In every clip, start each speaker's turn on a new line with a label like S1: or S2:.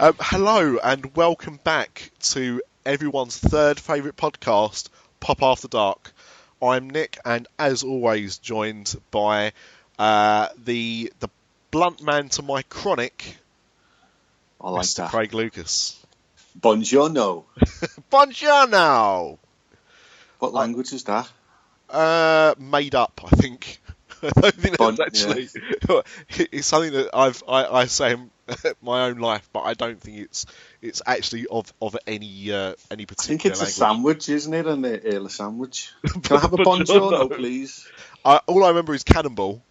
S1: Hello and welcome back to everyone's third favourite podcast, Pop After Dark. I'm Nick, and as always, joined by the blunt man to my chronic, Mr. Craig Lucas.
S2: Buongiorno.
S1: Buongiorno.
S2: What language is that?
S1: Made up, I think. I don't think that's actually. Yeah. It's something that I say in my own life, but I don't think it's actually of any particular. I think
S2: it's
S1: language.
S2: A sandwich, isn't it? An early sandwich. Can I have a buongiorno, please?
S1: All I remember is cannonball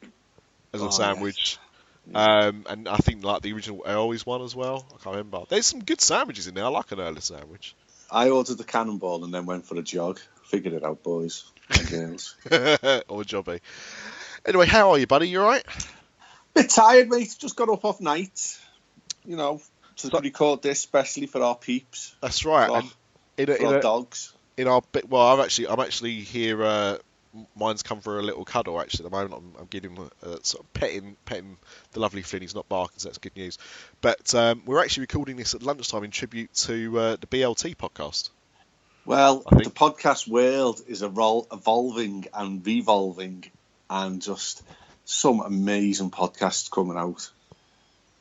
S1: as a sandwich.
S2: Yes. Yeah.
S1: And I think like the original Earl's one as well. I can't remember. There's some good sandwiches in there. I like an Early sandwich.
S2: I ordered the cannonball and then went for a jog. Figured it out, boys and girls.
S1: Or jobby. Anyway, how are you, buddy? You alright?
S2: Bit tired, mate. Just got up off night. You know, to record this, especially for our peeps.
S1: That's right.
S2: For our dogs.
S1: I'm actually here. Mine's come for a little cuddle. Actually, at the moment, I'm giving him sort of petting the lovely Flynn. He's not barking, so that's good news. But we're actually recording this at lunchtime in tribute to the BLT podcast.
S2: Well, the podcast world is evolving and revolving, and just some amazing podcasts coming out.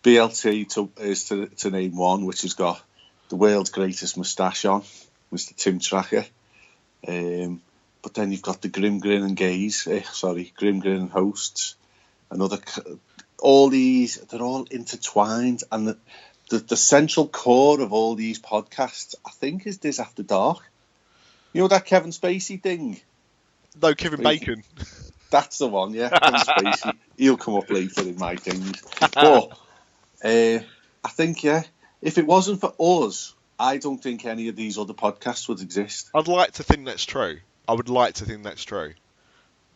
S2: BLT is to name one, which has got the world's greatest moustache on, Mr. Tim Tracker. But then you've got the Grim Grin and hosts. All these, they're all intertwined, and the central core of all these podcasts, I think, is Dis After Dark. You know that Kevin Spacey thing?
S1: No, Kevin Bacon.
S2: That's the one, yeah. Kevin Spacey. He'll come up later in my things. But I think, if it wasn't for us, I don't think any of these other podcasts would exist.
S1: I'd like to think that's true. I would like to think that's true.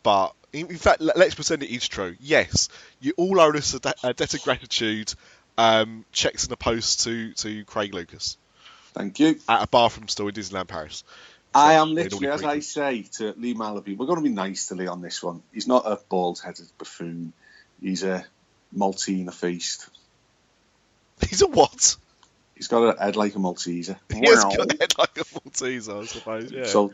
S1: But, in fact, let's pretend it is true. Yes, you all owe us a debt of gratitude. Checks in the post to Craig Lucas.
S2: Thank you.
S1: At a bathroom store in Disneyland Paris.
S2: So I am literally, as I say to Lee Malaby, we're going to be nice to Lee on this one. He's not a bald-headed buffoon. He's a Maltese-faced.
S1: He's a what?
S2: He's got a head like a Malteser.
S1: He has got a head like a Malteser, I suppose, yeah.
S2: So,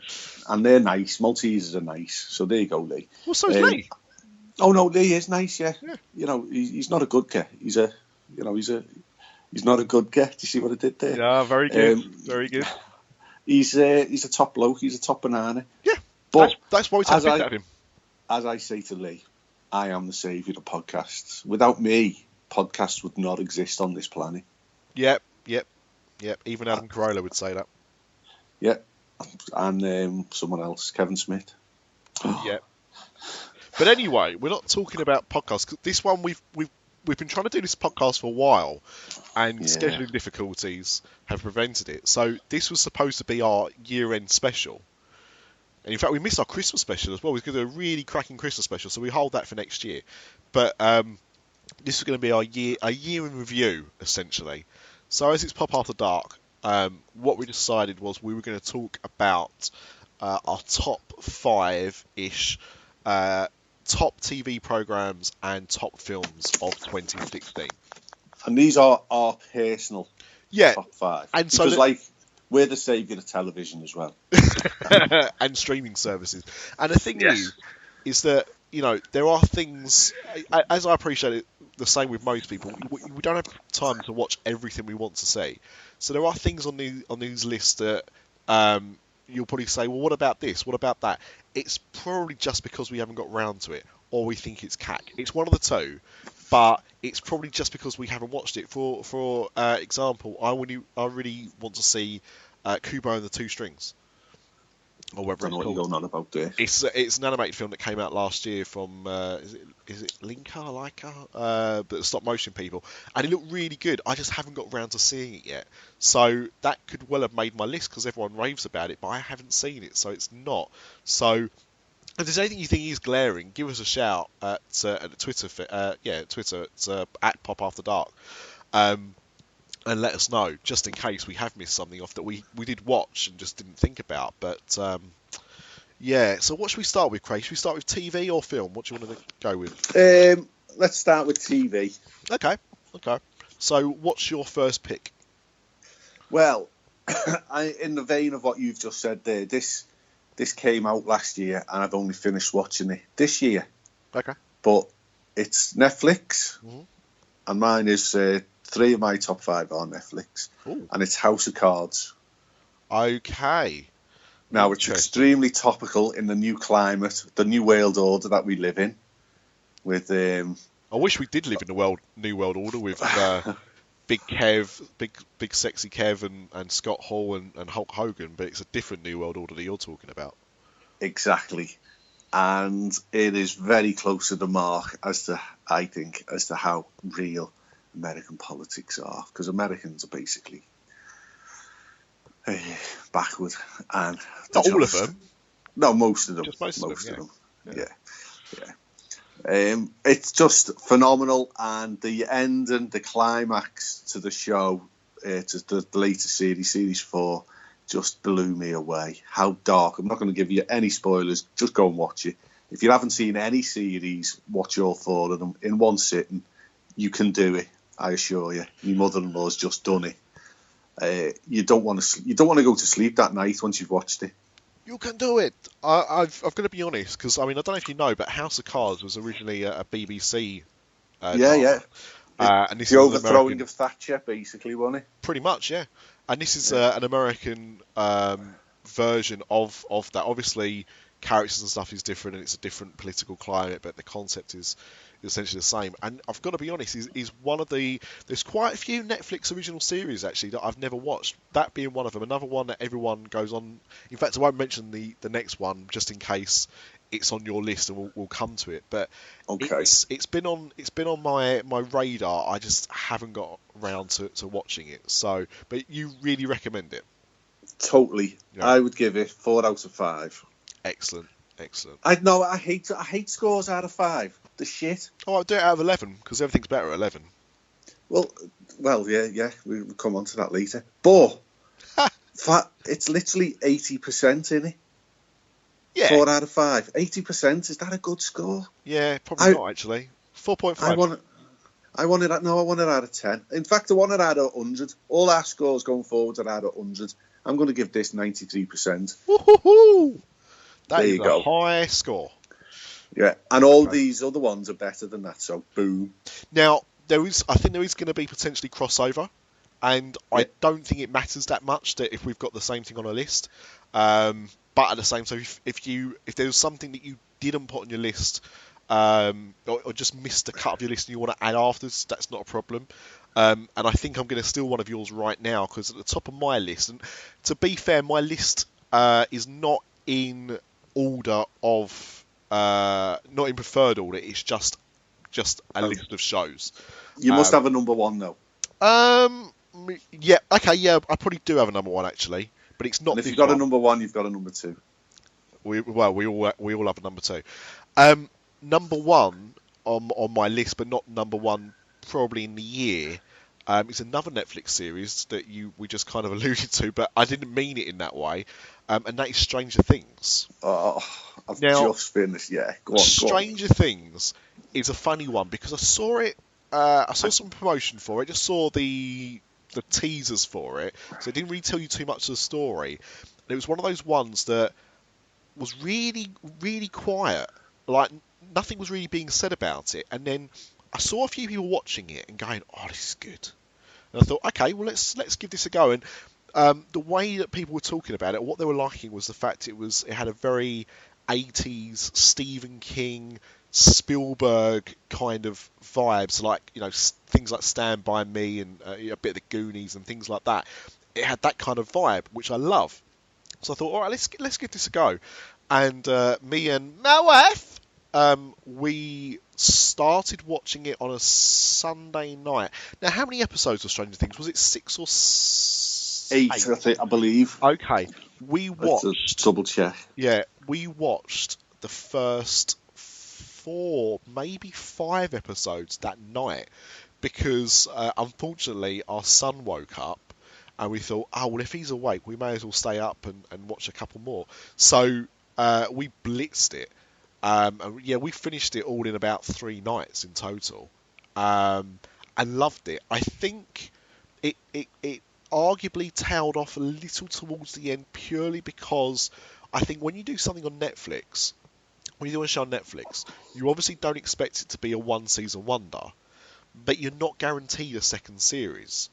S2: and they're nice. Maltesers are nice. So there you go, Lee.
S1: Well, so is Lee.
S2: Oh, no, Lee is nice, yeah. You know, he's not a good guy. He's not a good guy. Do you see what I did there?
S1: Yeah, very good. Very good.
S2: He's a top bloke. He's a top banana.
S1: Yeah, but that's why we take at him.
S2: As I say to Lee, I am the saviour of podcasts. Without me, podcasts would not exist on this planet.
S1: Yep. Even Adam Carolla would say that.
S2: Yep, and someone else, Kevin Smith.
S1: Yep. But anyway, we're not talking about podcasts. This one we've been trying to do this podcast for a while, and scheduling difficulties have prevented it. So this was supposed to be our year-end special. And in fact, we missed our Christmas special as well. We're going to do a really cracking Christmas special, so we hold that for next year. But this is going to be our year in review, essentially. So as it's Pop After Dark, what we decided was we were going to talk about our top 5-ish top TV programs and top films of 2016.
S2: And these are our personal top 5.
S1: And
S2: because we're the saviour of television as well.
S1: And streaming services. And the thing is that, you know, there are things, as I appreciate it, the same with most people, we don't have time to watch everything we want to see. So there are things on these lists that you'll probably say, well, what about this? What about that? It's probably just because we haven't got round to it, or we think it's cack. It's one of the two, but it's probably just because we haven't watched it. For example, I really want to see Kubo and the Two Strings, or whatever it's called.
S2: What you're going on about there.
S1: It's an animated film that came out last year from is it Leica, the stop motion people, and it looked really good. I just haven't got round to seeing it yet, so that could well have made my list because everyone raves about it, but I haven't seen it, so it's not. So if there's anything you think is glaring, give us a shout at Twitter. Twitter. It's at Pop After Dark, and let us know just in case we have missed something off that we did watch and just didn't think about. But so what should we start with, Craig? Should we start with TV or film? What do you want to go with?
S2: Let's start with TV.
S1: Okay. So what's your first pick?
S2: Well, in the vein of what you've just said there, this came out last year, and I've only finished watching it this year.
S1: Okay.
S2: But it's Netflix, and mine is 3 of my top 5 are Netflix.
S1: Ooh.
S2: And it's House of Cards.
S1: Okay.
S2: Now, it's extremely topical in the new climate, the new world order that we live in. With
S1: I wish we did live in the new world order with Big Kev, big sexy Kev and Scott Hall and Hulk Hogan, but it's a different new world order that you're talking about.
S2: Exactly. And it is very close to the mark I think, as to how real American politics are. Because Americans are basically backward. And
S1: not all of them.
S2: No, most of them.
S1: Just most of them.
S2: Yeah. It's just phenomenal, and the end and the climax to the show, to the latest series 4, just blew me away. How dark. I'm not going to give you any spoilers, just go and watch it. If you haven't seen any series, watch all 4 of them in one sitting. You can do it, I assure you. Your mother-in-law's just done it. You don't want to go to sleep that night once you've watched it.
S1: You can do it. I've got to be honest, because I don't know if you know, but House of Cards was originally a BBC.
S2: Yeah.
S1: And this
S2: the
S1: is
S2: overthrowing of Thatcher, basically, wasn't it?
S1: Pretty much, yeah. And this is an American version of that. Obviously, characters and stuff is different, and it's a different political climate, but the concept is essentially the same. And I've got to be honest, is one of the... There's quite a few Netflix original series, actually, that I've never watched. That being one of them. Another one that everyone goes on... In fact, I won't mention the next one, just in case it's on your list, and we'll come to it. But
S2: okay.
S1: It's been on my radar. I just haven't got around to watching it. So, but you really recommend it?
S2: Totally. Yeah. I would give it 4 out of 5.
S1: Excellent.
S2: I hate scores out of 5. The shit.
S1: Oh, I'll do it out of 11 because everything's better at 11.
S2: Well, yeah. We'll come on to that later. But it's literally 80% in it.
S1: Yeah.
S2: 4 out of 5. 80%. Is that a good score?
S1: Yeah, probably not actually. 4.5.
S2: I want it out of 10. In fact, I want it out of 100. All our scores going forward are out of 100. I'm going to give this 93%.
S1: Woohoo! That is
S2: a
S1: high score.
S2: Yeah, and all these other ones are better than that, so boom.
S1: Now, I think there is going to be potentially crossover, and I don't think it matters that much that if we've got the same thing on a list. But at the same time, if there was something that you didn't put on your list, or just missed a cut of your list and you want to add afterwards, that's not a problem. And I think I'm going to steal one of yours right now, because at the top of my list, and to be fair, my list is not in order of not in preferred order. It's just a list of shows.
S2: You must have a number 1 though.
S1: Yeah. Okay. Yeah. I probably do have a number 1 actually, but it's not.
S2: And if you've got a number 1, you've got a number 2.
S1: We all have a number 2. Number 1 on my list, but not number 1 probably in the year. It's another Netflix series that we just kind of alluded to, but I didn't mean it in that way, and that is Stranger Things.
S2: Oh, I've just finished. Yeah, go on.
S1: Stranger Things is a funny one because I saw it. I saw some promotion for it. Just saw the teasers for it, so it didn't really tell you too much of the story. And it was one of those ones that was really, really quiet. Like nothing was really being said about it, and then I saw a few people watching it and going, "Oh, this is good." And I thought, okay, well, let's give this a go. And the way that people were talking about it, what they were liking was the fact it had a very 80s Stephen King, Spielberg kind of vibes, like things like Stand By Me and a bit of the Goonies and things like that. It had that kind of vibe, which I love. So I thought, all right, let's give this a go. And me and my wife, we started watching it on a Sunday night. Now, how many episodes of Stranger Things? Was it 6 or
S2: 8? I believe.
S1: Okay, we watched.
S2: Let's double check.
S1: Yeah, we watched the first 4, maybe 5 episodes that night because unfortunately our son woke up. And we thought, oh, well, if he's awake, we may as well stay up and watch a couple more. So we blitzed it. And yeah, we finished it all in about 3 nights in total. And loved it. I think it arguably tailed off a little towards the end purely because I think when you do something on Netflix, when you do a show on Netflix, you obviously don't expect it to be a one-season wonder, but you're not guaranteed a second series.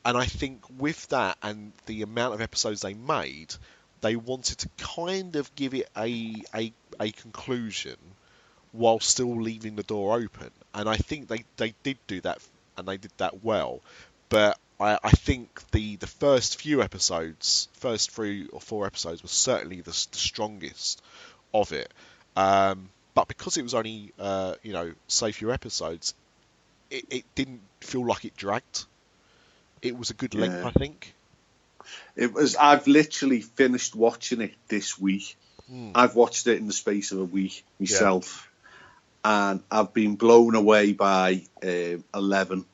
S1: And I think with that and the amount of episodes they made, they wanted to kind of give it a conclusion while still leaving the door open. And I think they did do that, and they did that well. But I think the first few episodes, first 3 or 4 episodes, was certainly the strongest of it. But because it was only, say few episodes, it didn't feel like it dragged. It was a good length, I think.
S2: It was. I've literally finished watching it this week. I've watched it in the space of a week myself, and I've been blown away by 11.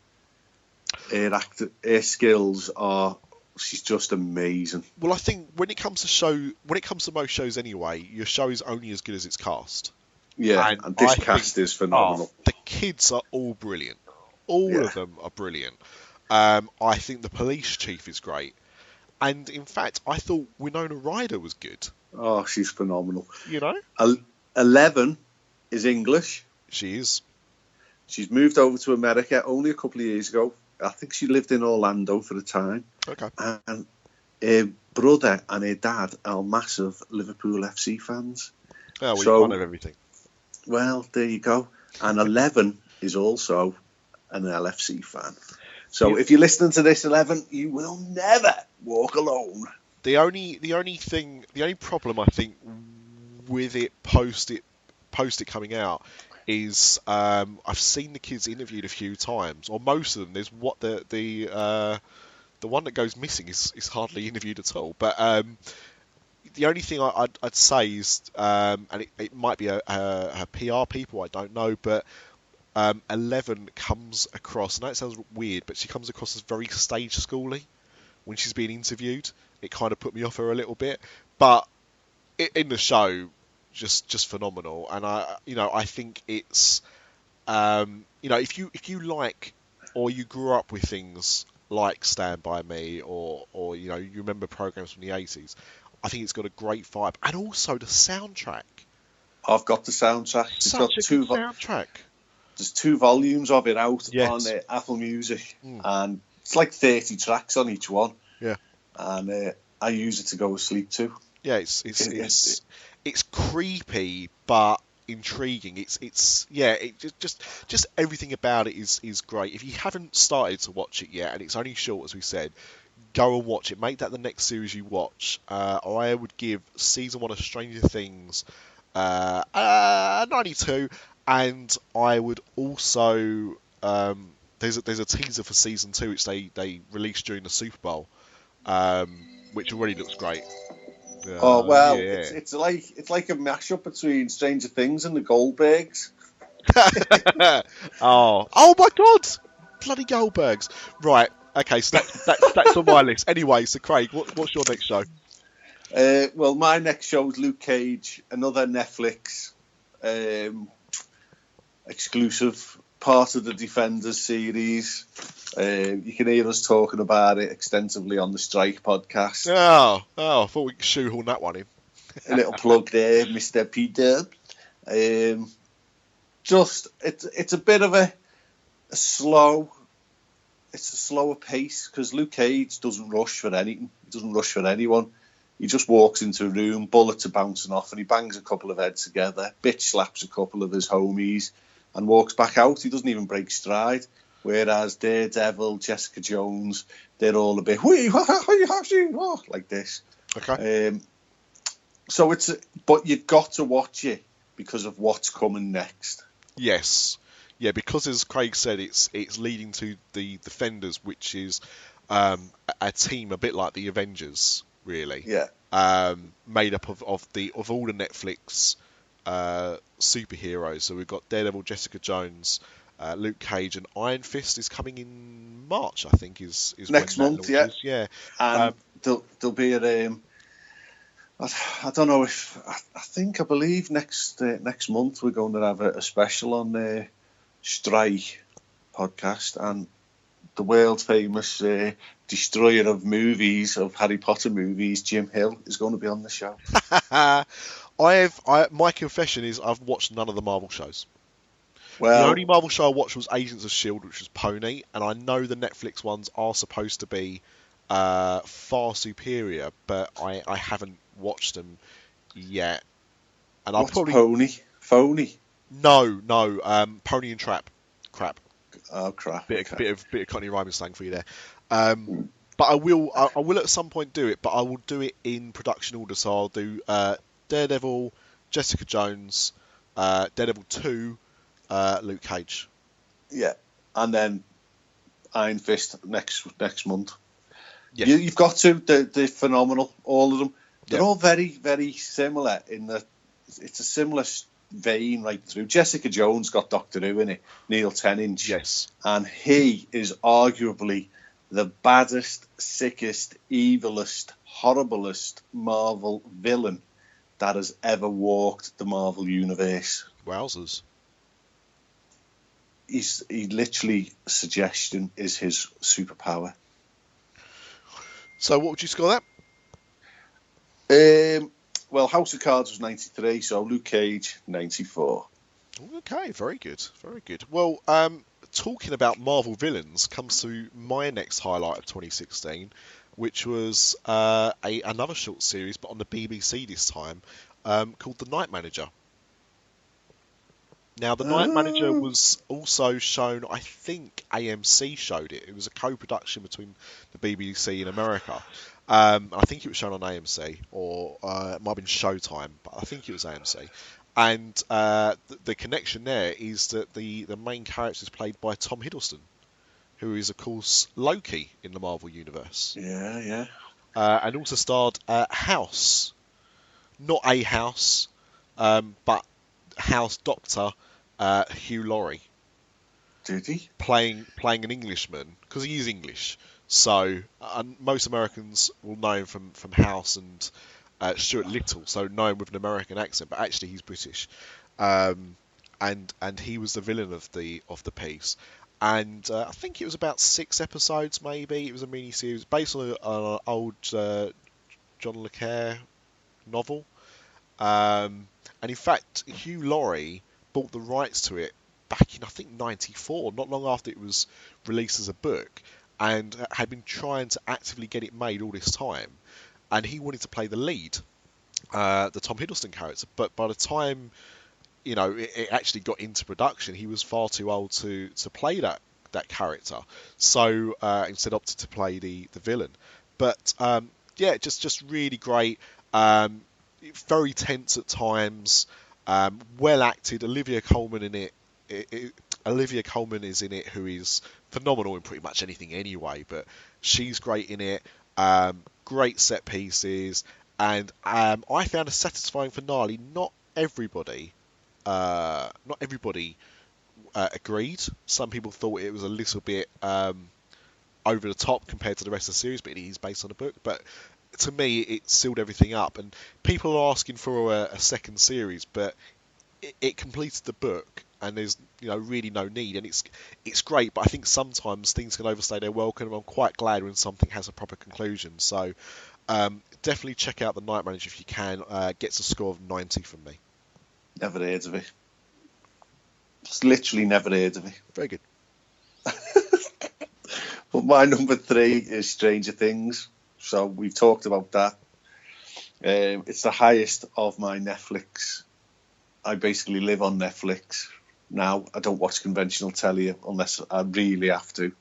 S2: Her skills are. She's just amazing.
S1: Well, I think when it comes to most shows anyway, your show is only as good as its cast.
S2: Yeah, and this cast is phenomenal.
S1: The kids are all brilliant. All of them are brilliant. I think the police chief is great. And in fact, I thought Winona Ryder was good.
S2: Oh, she's phenomenal.
S1: 11
S2: is English.
S1: She is.
S2: She's moved over to America only a couple of years ago. I think she lived in Orlando for a time.
S1: Okay.
S2: And her brother and her dad are massive Liverpool FC fans.
S1: Oh, well, you're one of everything.
S2: Well, there you go. And 11 is also an LFC fan. So if you're listening to this, 11, you will never walk alone.
S1: The only problem I think with it post it coming out is I've seen the kids interviewed a few times, or most of them. There's what the one that goes missing is hardly interviewed at all. But the only thing I'd say is, and it might be her PR people, I don't know, but 11 comes across, and that sounds weird, but she comes across as very stage schooly when she's being interviewed. It kind of put me off her a little bit, but in the show, just phenomenal. And I think it's if you like, or you grew up with things like Stand By Me, or you remember programs from the 80s, I think it's got a great vibe, and also the soundtrack.
S2: I've got the soundtrack.
S1: Such a good soundtrack.
S2: There's 2 volumes of it out on Apple Music, and it's like 30 tracks on each one.
S1: Yeah,
S2: and I use it to go to sleep too.
S1: Yeah, it's creepy but intriguing. It's just everything about it is great. If you haven't started to watch it yet, and it's only short as we said, go and watch it. Make that the next series you watch. I would give season 1 of Stranger Things 92. And I would also there's a teaser for season 2 which they released during the Super Bowl, which already looks great.
S2: It's like a mashup between Stranger Things and the Goldbergs.
S1: oh my God, bloody Goldbergs! Right, okay, so that's on my list. Anyway, so Craig, what's your next show?
S2: Well, my next show is Luke Cage, another Netflix. Exclusive part of the Defenders series. You can hear us talking about it extensively on the S.T.R.I.K.E. podcast.
S1: Oh, I thought we could shoehorn that one in.
S2: A little plug there, Mr. P-Dub. It's a bit of a slower pace, because Luke Cage doesn't rush for anything. He doesn't rush for anyone. He just walks into a room, bullets are bouncing off, and he bangs a couple of heads together, bitch slaps a couple of his homies, and walks back out. He doesn't even break stride. Whereas Daredevil, Jessica Jones, they're all a bit like this.
S1: Okay.
S2: But you've got to watch it because of what's coming next.
S1: Yes. Yeah, because as Craig said, it's leading to the Defenders, which is a team a bit like the Avengers, really.
S2: Yeah.
S1: Made up of all the Netflix superheroes. So we've got Daredevil, Jessica Jones, Luke Cage, and Iron Fist is coming in March, I think, is
S2: next month. Yeah.
S1: Yeah.
S2: And there'll be a I don't know if I believe next month we're going to have a special on the S.T.R.I.K.E. podcast, and the world famous destroyer of movies, of Harry Potter movies, Jim Hill, is going to be on the show.
S1: My confession is I've watched none of the Marvel shows.
S2: Well,
S1: the only Marvel show I watched was Agents of S.H.I.E.L.D., which was Pony, and I know the Netflix ones are supposed to be far superior, but I haven't watched them yet. And
S2: what's Pony? Phony?
S1: No, Pony and Trap. Crap.
S2: Oh crap!
S1: Bit of Cockney rhyming slang for you there. But I will at some point do it, but I will do it in production order. So I'll do Daredevil, Jessica Jones, Daredevil 2, Luke Cage.
S2: Yeah, and then Iron Fist next month.
S1: Yes.
S2: You've got to. They're phenomenal, all of them. They're all very, very similar in that it's a similar vein right through. Jessica Jones got Doctor Who in it, Neil Tennant.
S1: Yes.
S2: And he is arguably the baddest, sickest, evilest, horriblest Marvel villain that has ever walked the Marvel universe.
S1: Wowzers.
S2: He literally, suggestion is his superpower.
S1: So what would you score that?
S2: Well, House of Cards was 93, so Luke Cage 94.
S1: Okay, very good, very good. Well, talking about Marvel villains comes to my next highlight of 2016, which was another short series, but on the BBC this time, called The Night Manager. Now, The Night Manager was also shown, I think AMC showed it. It was a co-production between the BBC and America. I think it was shown on AMC, or it might have been Showtime, but I think it was AMC. And the connection there is that the main character is played by Tom Hiddleston, who is, of course, Loki in the Marvel Universe.
S2: Yeah.
S1: And also starred House. Not a House, but House Doctor Hugh Laurie.
S2: Did he?
S1: Playing an Englishman, because he is English. So most Americans will know him from House and Stuart Little, so know him with an American accent, but actually he's British. And he was the villain of the piece. And I think it was about 6 episodes, maybe. It was a mini-series based on an old John le Carre novel. And in fact, Hugh Laurie bought the rights to it back in, I think, 94, not long after it was released as a book, and had been trying to actively get it made all this time. And he wanted to play the lead, the Tom Hiddleston character. But by the time, it actually got into production, he was far too old to play that character. So instead opted to play the villain. But just really great. Very tense at times. Well acted. Olivia Colman in it. Olivia Colman is in it, who is phenomenal in pretty much anything anyway, but she's great in it. Great set pieces, and I found a satisfying finale. Not everybody agreed. Some people thought it was a little bit over the top compared to the rest of the series, but it is based on a book. But to me, it sealed everything up, and people are asking for a second series, but it completed the book, and there's really no need, and it's great. But I think sometimes things can overstay their welcome, and I'm quite glad when something has a proper conclusion. So definitely check out The Night Manager if you can. Gets a score of 90 from me.
S2: Never heard of it. Just literally never heard of it.
S1: Very good.
S2: But my number 3 is Stranger Things. So we've talked about that. It's the highest of my Netflix. I basically live on Netflix now. I don't watch conventional telly unless I really have to.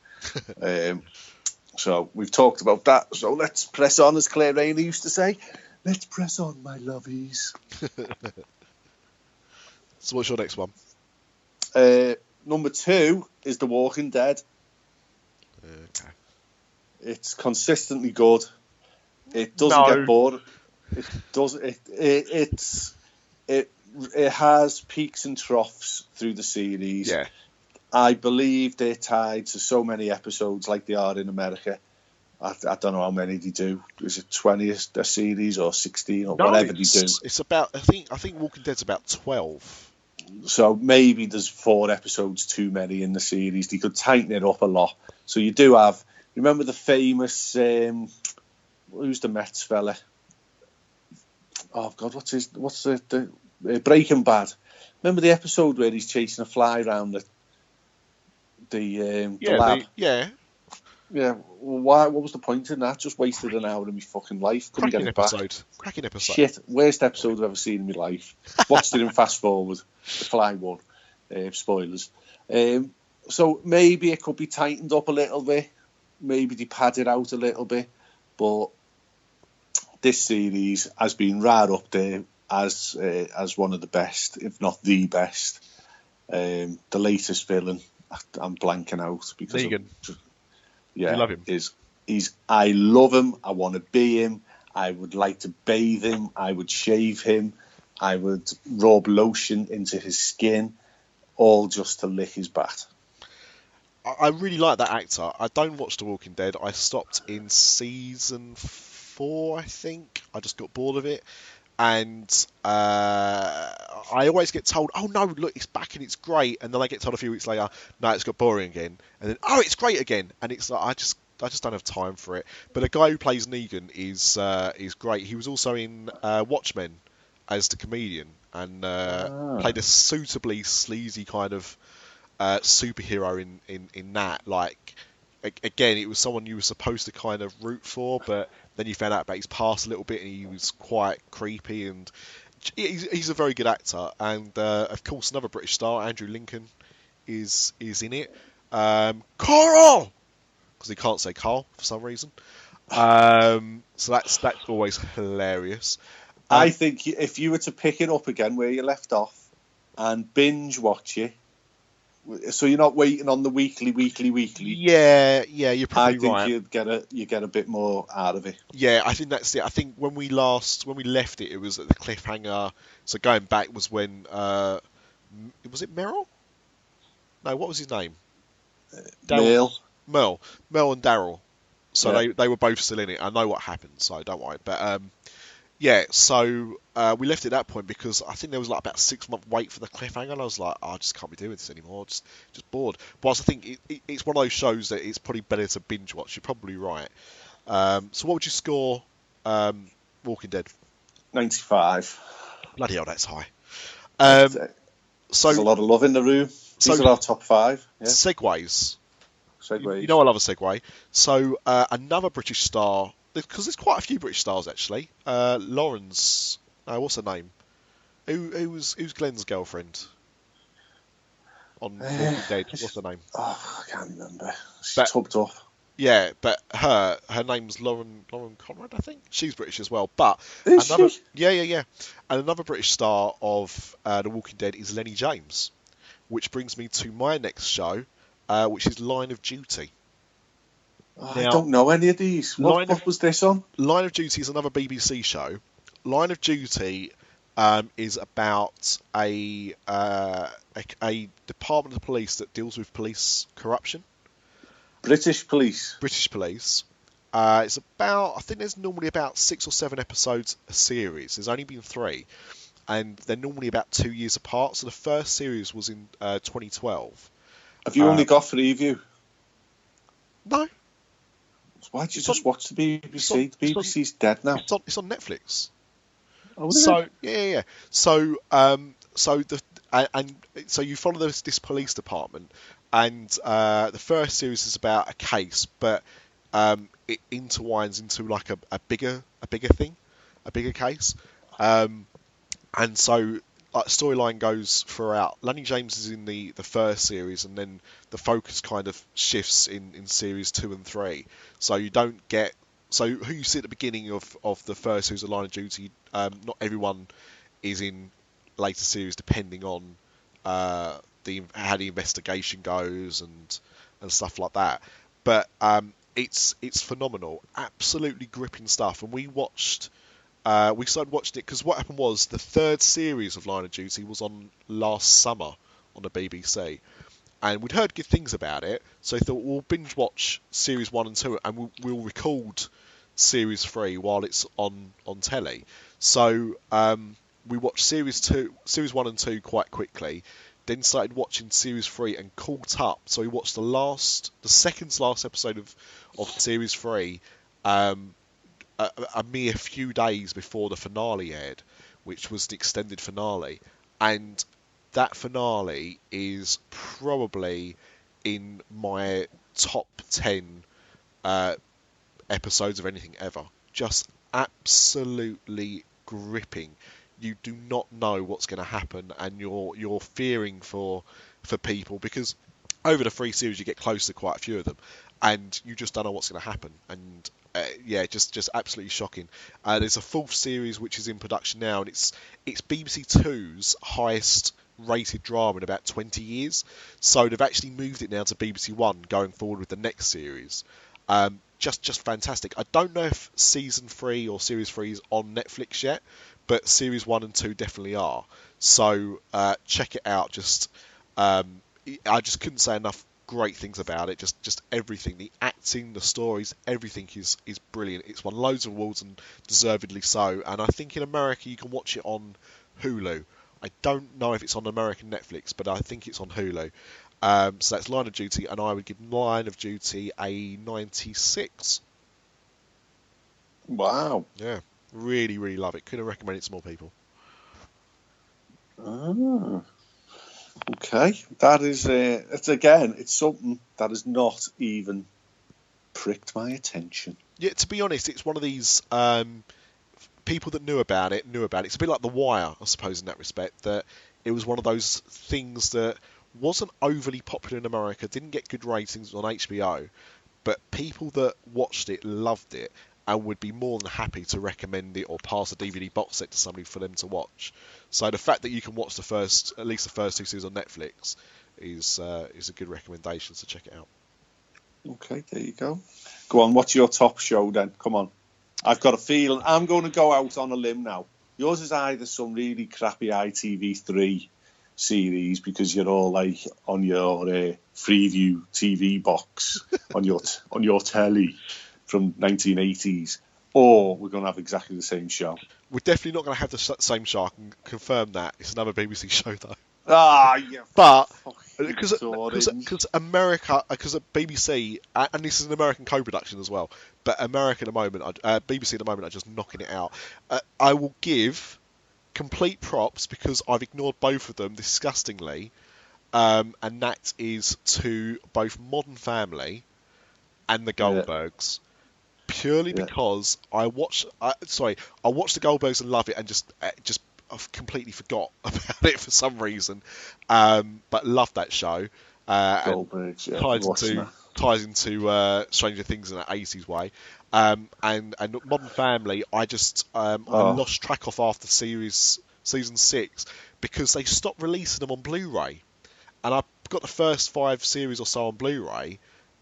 S2: So we've talked about that. So let's press on, as Claire Rainey used to say. Let's press on, my lovies.
S1: So what's your next one?
S2: Number 2 is The Walking Dead.
S1: Okay.
S2: It's consistently good. It doesn't get bored. It has peaks and troughs through the series.
S1: Yeah.
S2: I believe they're tied to so many episodes like they are in America. I don't know how many they do. Is it 20 a series or 16 or whatever they do?
S1: It's about, I think Walking Dead's about 12.
S2: So maybe there's 4 episodes too many in the series. They could tighten it up a lot. So you do have, remember the famous who's the Mets fella? Oh God, what's the Breaking Bad? Remember the episode where he's chasing a fly around the lab?
S1: Yeah.
S2: Well, what was the point in that? Just wasted an hour of my fucking life. Couldn't get it back.
S1: Cracking episode.
S2: Shit, worst episode I've ever seen in my life. Watched it in fast forward. The fly one. Spoilers. So maybe it could be tightened up a little bit. Maybe they pad it out a little bit. But this series has been right up there as one of the best, if not the best. The latest villain, I'm blanking out because
S1: Negan.
S2: Yeah,
S1: you love him.
S2: I love him. I want to be him. I would like to bathe him. I would shave him. I would rub lotion into his skin, all just to lick his bat.
S1: I really like that actor. I don't watch The Walking Dead. I stopped in season 4, I think. I just got bored of it. And I always get told, oh no, look, it's back and it's great. And then I get told a few weeks later, no, it's got boring again. And then, oh, it's great again. And it's like, I just don't have time for it. But the guy who plays Negan is great. He was also in Watchmen as the comedian and played a suitably sleazy kind of superhero in that. Like, again, it was someone you were supposed to kind of root for, but then you found out about his past a little bit, and he was quite creepy. And he's a very good actor. And of course, another British star, Andrew Lincoln, is in it. Carl, because he can't say Carl for some reason. So that's always hilarious.
S2: I think if you were to pick it up again where you left off and binge watch it, so you're not waiting on the weekly.
S1: Yeah, you're probably right.
S2: I think you get a bit more out of it.
S1: Yeah, I think that's it. I think when we left it, it was at the cliffhanger. So going back was when was it Merrill? No, what was his name?
S2: Merle
S1: and Daryl. So
S2: yeah.
S1: they were both still in it. I know what happened, so don't worry. But yeah, so we left it at that point because I think there was like about a 6-month wait for the cliffhanger, and I was like, I just can't be doing this anymore. Just bored. But I think it's one of those shows that it's probably better to binge watch. You're probably right. So what would you score Walking Dead?
S2: 95.
S1: Bloody hell, that's high.
S2: So there's a lot of love in the room. These are our top 5. Yeah?
S1: Segues.
S2: You
S1: know I love a segue. So another British star, because there's quite a few British stars actually. Lauren's, what's her name? Who's Glenn's girlfriend on Walking Dead? What's her name?
S2: Oh, I can't remember. She's tubbed up.
S1: Yeah, but her name's Lauren Conrad, I think. She's British as well. But
S2: Is
S1: another,
S2: she?
S1: Yeah. And another British star of The Walking Dead is Lenny James, which brings me to my next show, which is Line of Duty.
S2: Now, I don't know any of these. What was this on?
S1: Line of Duty is another BBC show. Line of Duty is about a department of police that deals with police corruption.
S2: British police.
S1: It's about, I think there's normally about 6 or 7 episodes a series. There's only been 3. And they're normally about 2 years apart. So the first series was in 2012.
S2: Have you only got 3 of you?
S1: No.
S2: Why'd you just watch the BBC? The BBC's dead now.
S1: It's on Netflix.
S2: Oh,
S1: so yeah. So so you follow this police department, and the first series is about a case, but it intertwines into like a bigger thing, a bigger case, and so storyline goes throughout. Lenny James is in the first series, and then the focus kind of shifts in series 2 and 3. So you don't get who you see at the beginning of the first series of Line of Duty. Not everyone is in later series, depending on how the investigation goes and stuff like that. But it's phenomenal, absolutely gripping stuff. And we started watching it because what happened was the 3rd series of Line of Duty was on last summer on the BBC, and we'd heard good things about it, so I thought we'll binge watch series 1 and 2, and we'll record series 3 while it's on telly. So we watched series 1 and 2 quite quickly. then started watching Series 3 and caught up. So he watched the second to last episode of Series 3 a mere few days before the finale aired, which was the extended finale. And that finale is probably in my top 10 episodes of anything ever. Just absolutely gripping. You do not know what's going to happen, and you're fearing for people, because over the 3 series you get close to quite a few of them, and you just don't know what's going to happen. And just absolutely shocking. There's a 4th series which is in production now, and it's BBC 2's highest rated drama in about 20 years. So they've actually moved it now to BBC 1 going forward with the next series. Just fantastic. I don't know if season 3 or series 3 is on Netflix yet, but series 1 and 2 definitely are. So check it out. I just couldn't say enough great things about it. Just everything, the acting, the stories, everything is brilliant. It's won loads of awards, and deservedly so. And I think in America you can watch it on Hulu. I don't know if it's on American Netflix, but I think it's on Hulu. So that's Line of Duty, and I would give Line of Duty a 96.
S2: Wow.
S1: Yeah, really, really love it. Couldn't recommend it to more people.
S2: Ah. Okay, that is it's something that has not even pricked my attention.
S1: Yeah, to be honest, it's one of these people that knew about it. It's a bit like The Wire, I suppose, in that respect, that it was one of those things that wasn't overly popular in America, didn't get good ratings on HBO, but people that watched it loved it and would be more than happy to recommend it or pass a DVD box set to somebody for them to watch. So the fact that you can watch at least the first 2 series on Netflix is a good recommendation, so check it out.
S2: Okay, there you go. Go on, what's your top show then? Come on. I've got a feeling I'm going to go out on a limb now. Yours is either some really crappy ITV3 series because you're all like on your Freeview TV box on your telly from 1980s, or we're going to have exactly the same show.
S1: We're definitely not going to have the same show. I can confirm that. It's another BBC show though.
S2: Ah, yeah.
S1: But because America, because BBC, and this is an American co-production as well, but America at the moment, BBC at the moment are just knocking it out. I will give complete props because I've ignored both of them disgustingly, and that is to both Modern Family and the Goldbergs. Purely because I watched the Goldbergs and love it, and just I've completely forgot about it for some reason, but love that show.
S2: Goldbergs,
S1: ties into Stranger Things in an 80s way, and Modern Family. I lost track of after season 6 because they stopped releasing them on Blu-ray, and I got the first 5 series or so on Blu-ray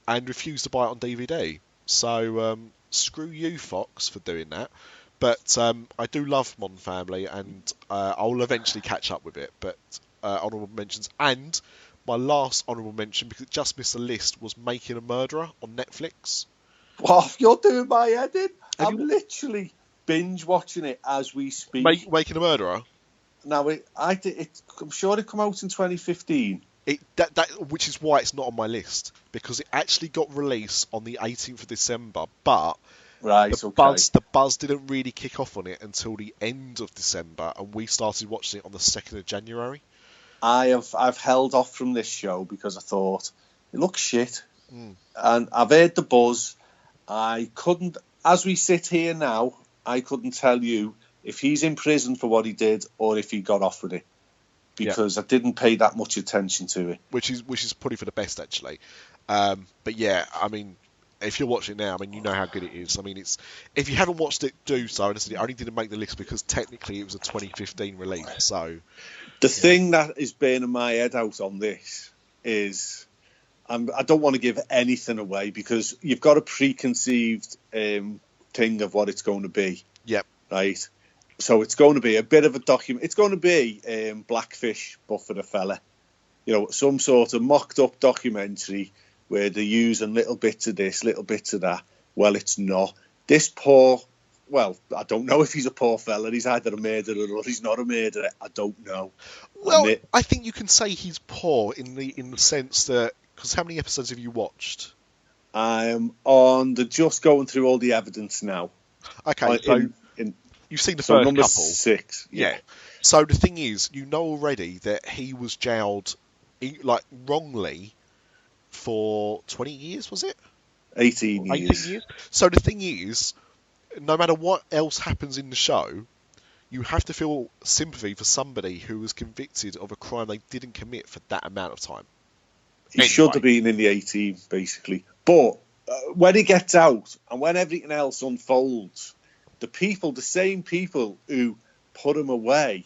S1: and refused to buy it on DVD. So screw you, Fox, for doing that. But I do love Modern Family, and I'll eventually catch up with it. But honourable mentions, and my last honourable mention, because it just missed the list, was Making a Murderer on Netflix.
S2: Wow, you're doing my head in. I'm literally binge watching it as we speak.
S1: Making a Murderer?
S2: Now, I'm sure it came out in 2015.
S1: Which is why it's not on my list, because it actually got released on the 18th of December, but the buzz didn't really kick off on it until the end of December, and we started watching it on the 2nd of January.
S2: I've held off from this show because I thought it looks shit, and I've heard the buzz. I couldn't, as we sit here now, I couldn't tell you if he's in prison for what he did or if he got off with it, because I didn't pay that much attention to it.
S1: Which is probably for the best, actually. But yeah, I mean, if you're watching it now, I mean, you know how good it is. I mean, if you haven't watched it, do so. And it only didn't make the list because technically it was a 2015 release. So
S2: the thing that is burning my head out on this is I don't want to give anything away because you've got a preconceived thing of what it's going to be.
S1: Yep.
S2: Right. So it's going to be a bit of a document. It's going to be Blackfish, but for the fella. Some sort of mocked up documentary where they're using little bits of this, little bits of that. Well, it's not. This poor well, I don't know if he's a poor fella. He's either a murderer or he's not a murderer. I don't know.
S1: Well, I think you can say he's poor in the sense that, because how many episodes have you watched?
S2: I'm on just going through all the evidence now.
S1: Okay, so you've seen the first
S2: number
S1: couple.
S2: 6.
S1: Yeah. So the thing is, you know already that he was jailed, wrongly for 20 years, was it?
S2: 18 years.
S1: 18 years. So the thing is, no matter what else happens in the show, you have to feel sympathy for somebody who was convicted of a crime they didn't commit for that amount of time.
S2: He should have been in the 18, basically. But when he gets out and when everything else unfolds, the same people who put him away,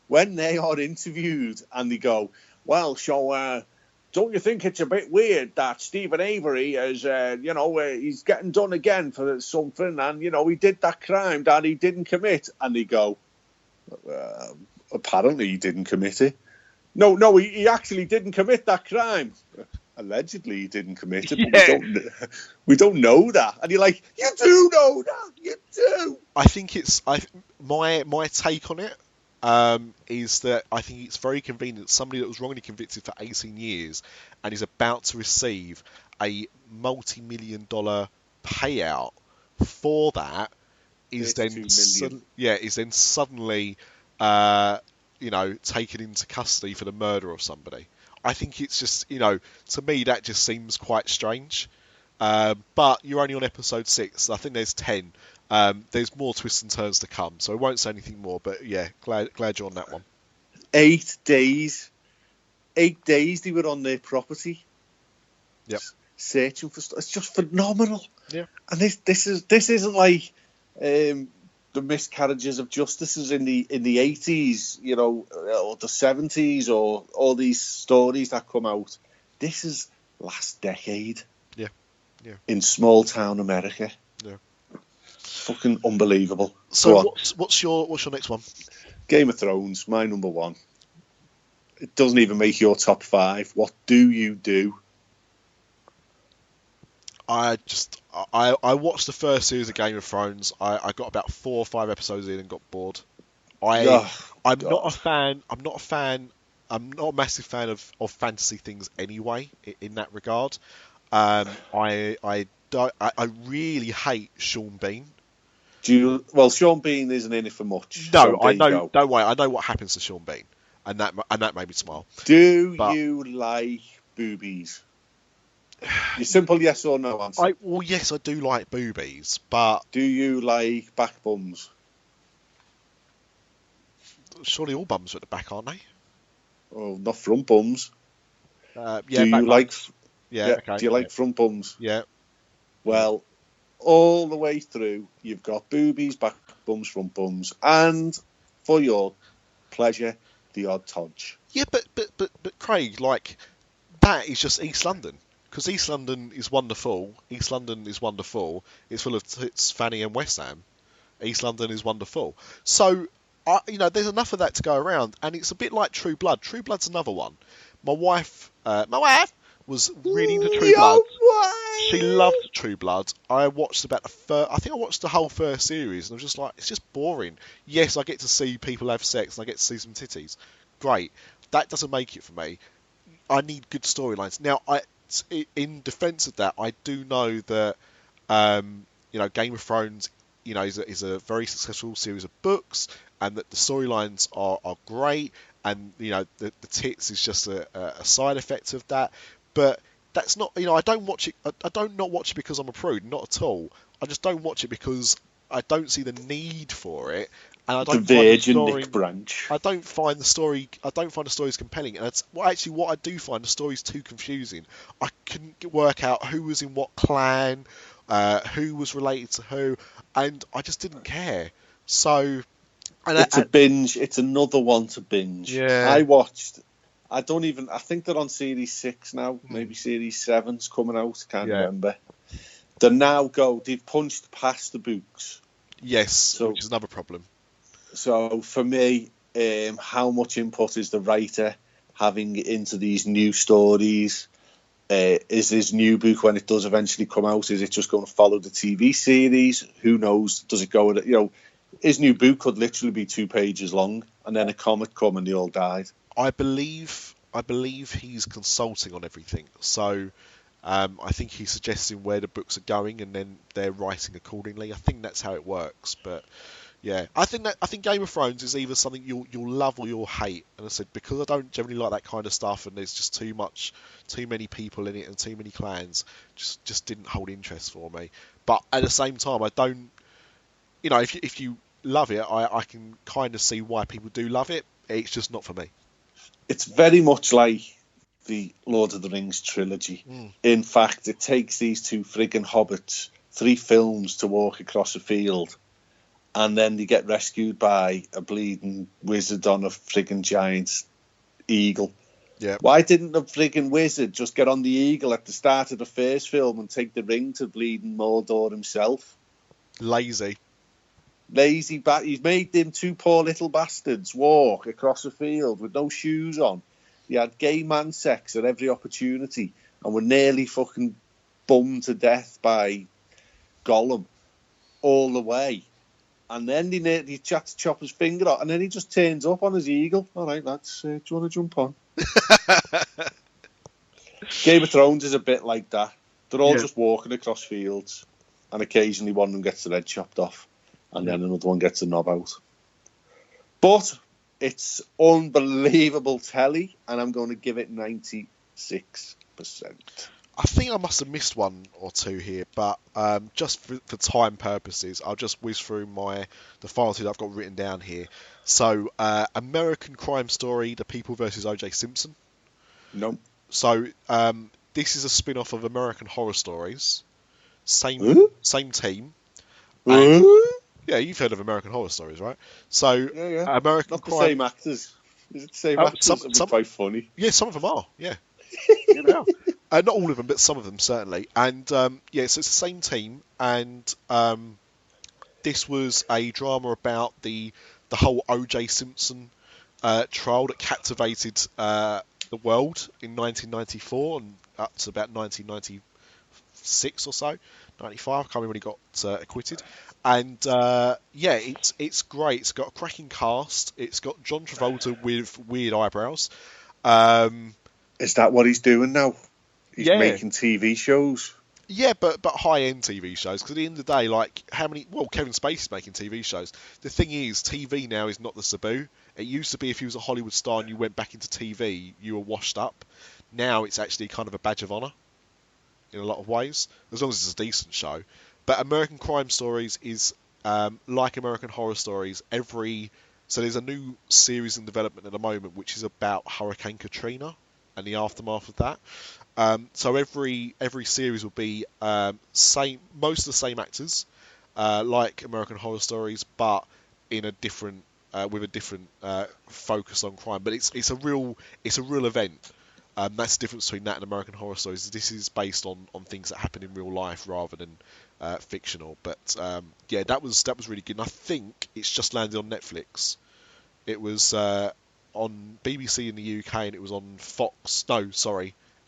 S2: when they are interviewed and they go, well, so don't you think it's a bit weird that Stephen Avery is, he's getting done again for something and, he did that crime that he didn't commit? And they go, apparently he didn't commit it. No, he actually didn't commit that crime. Allegedly he didn't commit it, but we don't know that. And you're like, you do know that, you do.
S1: I think my take on it is that I think it's very convenient that somebody that was wrongly convicted for 18 years and is about to receive a multi-million-dollar payout for that is then suddenly taken into custody for the murder of somebody. I think it's just, to me that just seems quite strange. But you're only on episode 6. I think there's 10. There's more twists and turns to come, so I won't say anything more. But yeah, glad you're on that one.
S2: 8 days. 8 days they were on their property.
S1: Yep.
S2: Searching for stuff. It's just phenomenal.
S1: Yeah.
S2: And this isn't like the miscarriages of justices in the 80s, or the 70s, or all these stories that come out. This is last decade.
S1: Yeah.
S2: In small town America.
S1: Yeah.
S2: Fucking unbelievable.
S1: So what's your next one?
S2: Game of Thrones, my number 1. It doesn't even make your top 5. What do you do?
S1: I watched the first series of Game of Thrones. I got about 4 or 5 episodes in and got bored. I'm not a massive fan of fantasy things anyway. In that regard, I really hate Sean Bean.
S2: Sean Bean isn't in it for much.
S1: No,
S2: so
S1: I know. Don't worry. I know what happens to Sean Bean, and that made me smile.
S2: Do you like boobies? Your simple yes or no answer.
S1: Yes, I do like boobies, but
S2: do you like back bums?
S1: Surely all bums are at the back, aren't they?
S2: Oh, not front bums.
S1: Do
S2: you like?
S1: Yeah. Okay.
S2: Do you like front bums?
S1: Yeah.
S2: Well, all the way through, you've got boobies, back bums, front bums, and for your pleasure, the odd todge.
S1: Yeah, but Craig, that is just East London. Because East London is wonderful. East London is wonderful. It's full of tits, Fanny and West Ham. East London is wonderful. So, there's enough of that to go around. And it's a bit like True Blood. True Blood's another one. My wife was really into True Blood. She loved True Blood. I watched I think I watched the whole first series. And I was just like, it's just boring. Yes, I get to see people have sex and I get to see some titties. Great. That doesn't make it for me. I need good storylines. Now, in defence of that, I do know that Game of Thrones, is a very successful series of books, and that the storylines are great, and the tits is just a side effect of that. But that's not, I don't watch it. I don't not watch it because I'm a prude, not at all. I just don't watch it because I don't see the need for it. And I don't
S2: branch.
S1: I don't find the stories compelling, and what I do find the stories too confusing. I couldn't work out who was in what clan, who was related to who, and I just didn't care. So,
S2: it's a binge. It's another one to binge.
S1: Yeah.
S2: I watched. I think they're on series 6 now. Maybe series 7's coming out. Can't remember. They've punched past the books.
S1: Yes, which is another problem.
S2: So for me, how much input is the writer having into these new stories? Is his new book, when it does eventually come out, is it just going to follow the TV series? Who knows? Does it go with it? His new book could literally be 2 pages long, and then a comet come and they all died.
S1: I believe he's consulting on everything. So I think he's suggesting where the books are going, and then they're writing accordingly. I think that's how it works. But yeah, I think Game of Thrones is either something you'll love or you'll hate. And I said, because I don't generally like that kind of stuff, and there's just too many people in it and too many clans, just didn't hold interest for me. But at the same time, I don't, if you love it, I can kind of see why people do love it. It's just not for me.
S2: It's very much like the Lord of the Rings trilogy. In fact, it takes these 2 friggin' hobbits 3 films to walk across a field, and then they get rescued by a bleeding wizard on a friggin' giant eagle.
S1: Yeah.
S2: Why didn't the friggin' wizard just get on the eagle at the start of the first film and take the ring to bleeding Mordor himself?
S1: Lazy
S2: He's made them 2 poor little bastards walk across a field with no shoes on. They had gay man sex at every opportunity and were nearly fucking bummed to death by Gollum all the way. And then he tried to chop his finger off, and then he just turns up on his eagle. All right, lads, do you want to jump on? Game of Thrones is a bit like that. They're all just walking across fields, and occasionally one of them gets their head chopped off, and then another one gets a knob out. But it's unbelievable telly, and I'm going to give it 96%.
S1: I think I must have missed one or two here, but just for time purposes, I'll just whiz through the final 2 that I've got written down here. So, American Crime Story: The People vs. O.J. Simpson.
S2: No.
S1: So, this is a spin-off of American Horror Stories. Same team. Yeah, you've heard of American Horror Stories, right? So,
S2: yeah.
S1: American
S2: Not
S1: Crime...
S2: the same actors. Is it the same actors? Some quite funny.
S1: Yeah, some of them are. Yeah. Yeah, not all of them, but some of them certainly. And so it's the same team, and this was a drama about the whole O.J. Simpson trial that captivated the world in 1994 and up to about 1996 or so, 95. I can't remember when he got acquitted. And it's great. It's got a cracking cast. It's got John Travolta with weird eyebrows.
S2: Is that what he's doing now? He's making TV shows.
S1: Yeah, but high-end TV shows, because at the end of the day, like, Kevin Spacey's making TV shows. The thing is, TV now is not the taboo. It used to be if you was a Hollywood star and you went back into TV, you were washed up. Now it's actually kind of a badge of honour, in a lot of ways, as long as it's a decent show. But American Crime Stories is, like American Horror Stories, so there's a new series in development at the moment, which is about Hurricane Katrina and the aftermath of that. So every series will be most of the same actors, like American Horror Stories, but in a different with a different focus on crime. But it's a real event. That's the difference between that and American Horror Stories. This is based on things that happen in real life rather than fictional. But that was really good. And I think it's just landed on Netflix. It was on BBC in the UK, and it was on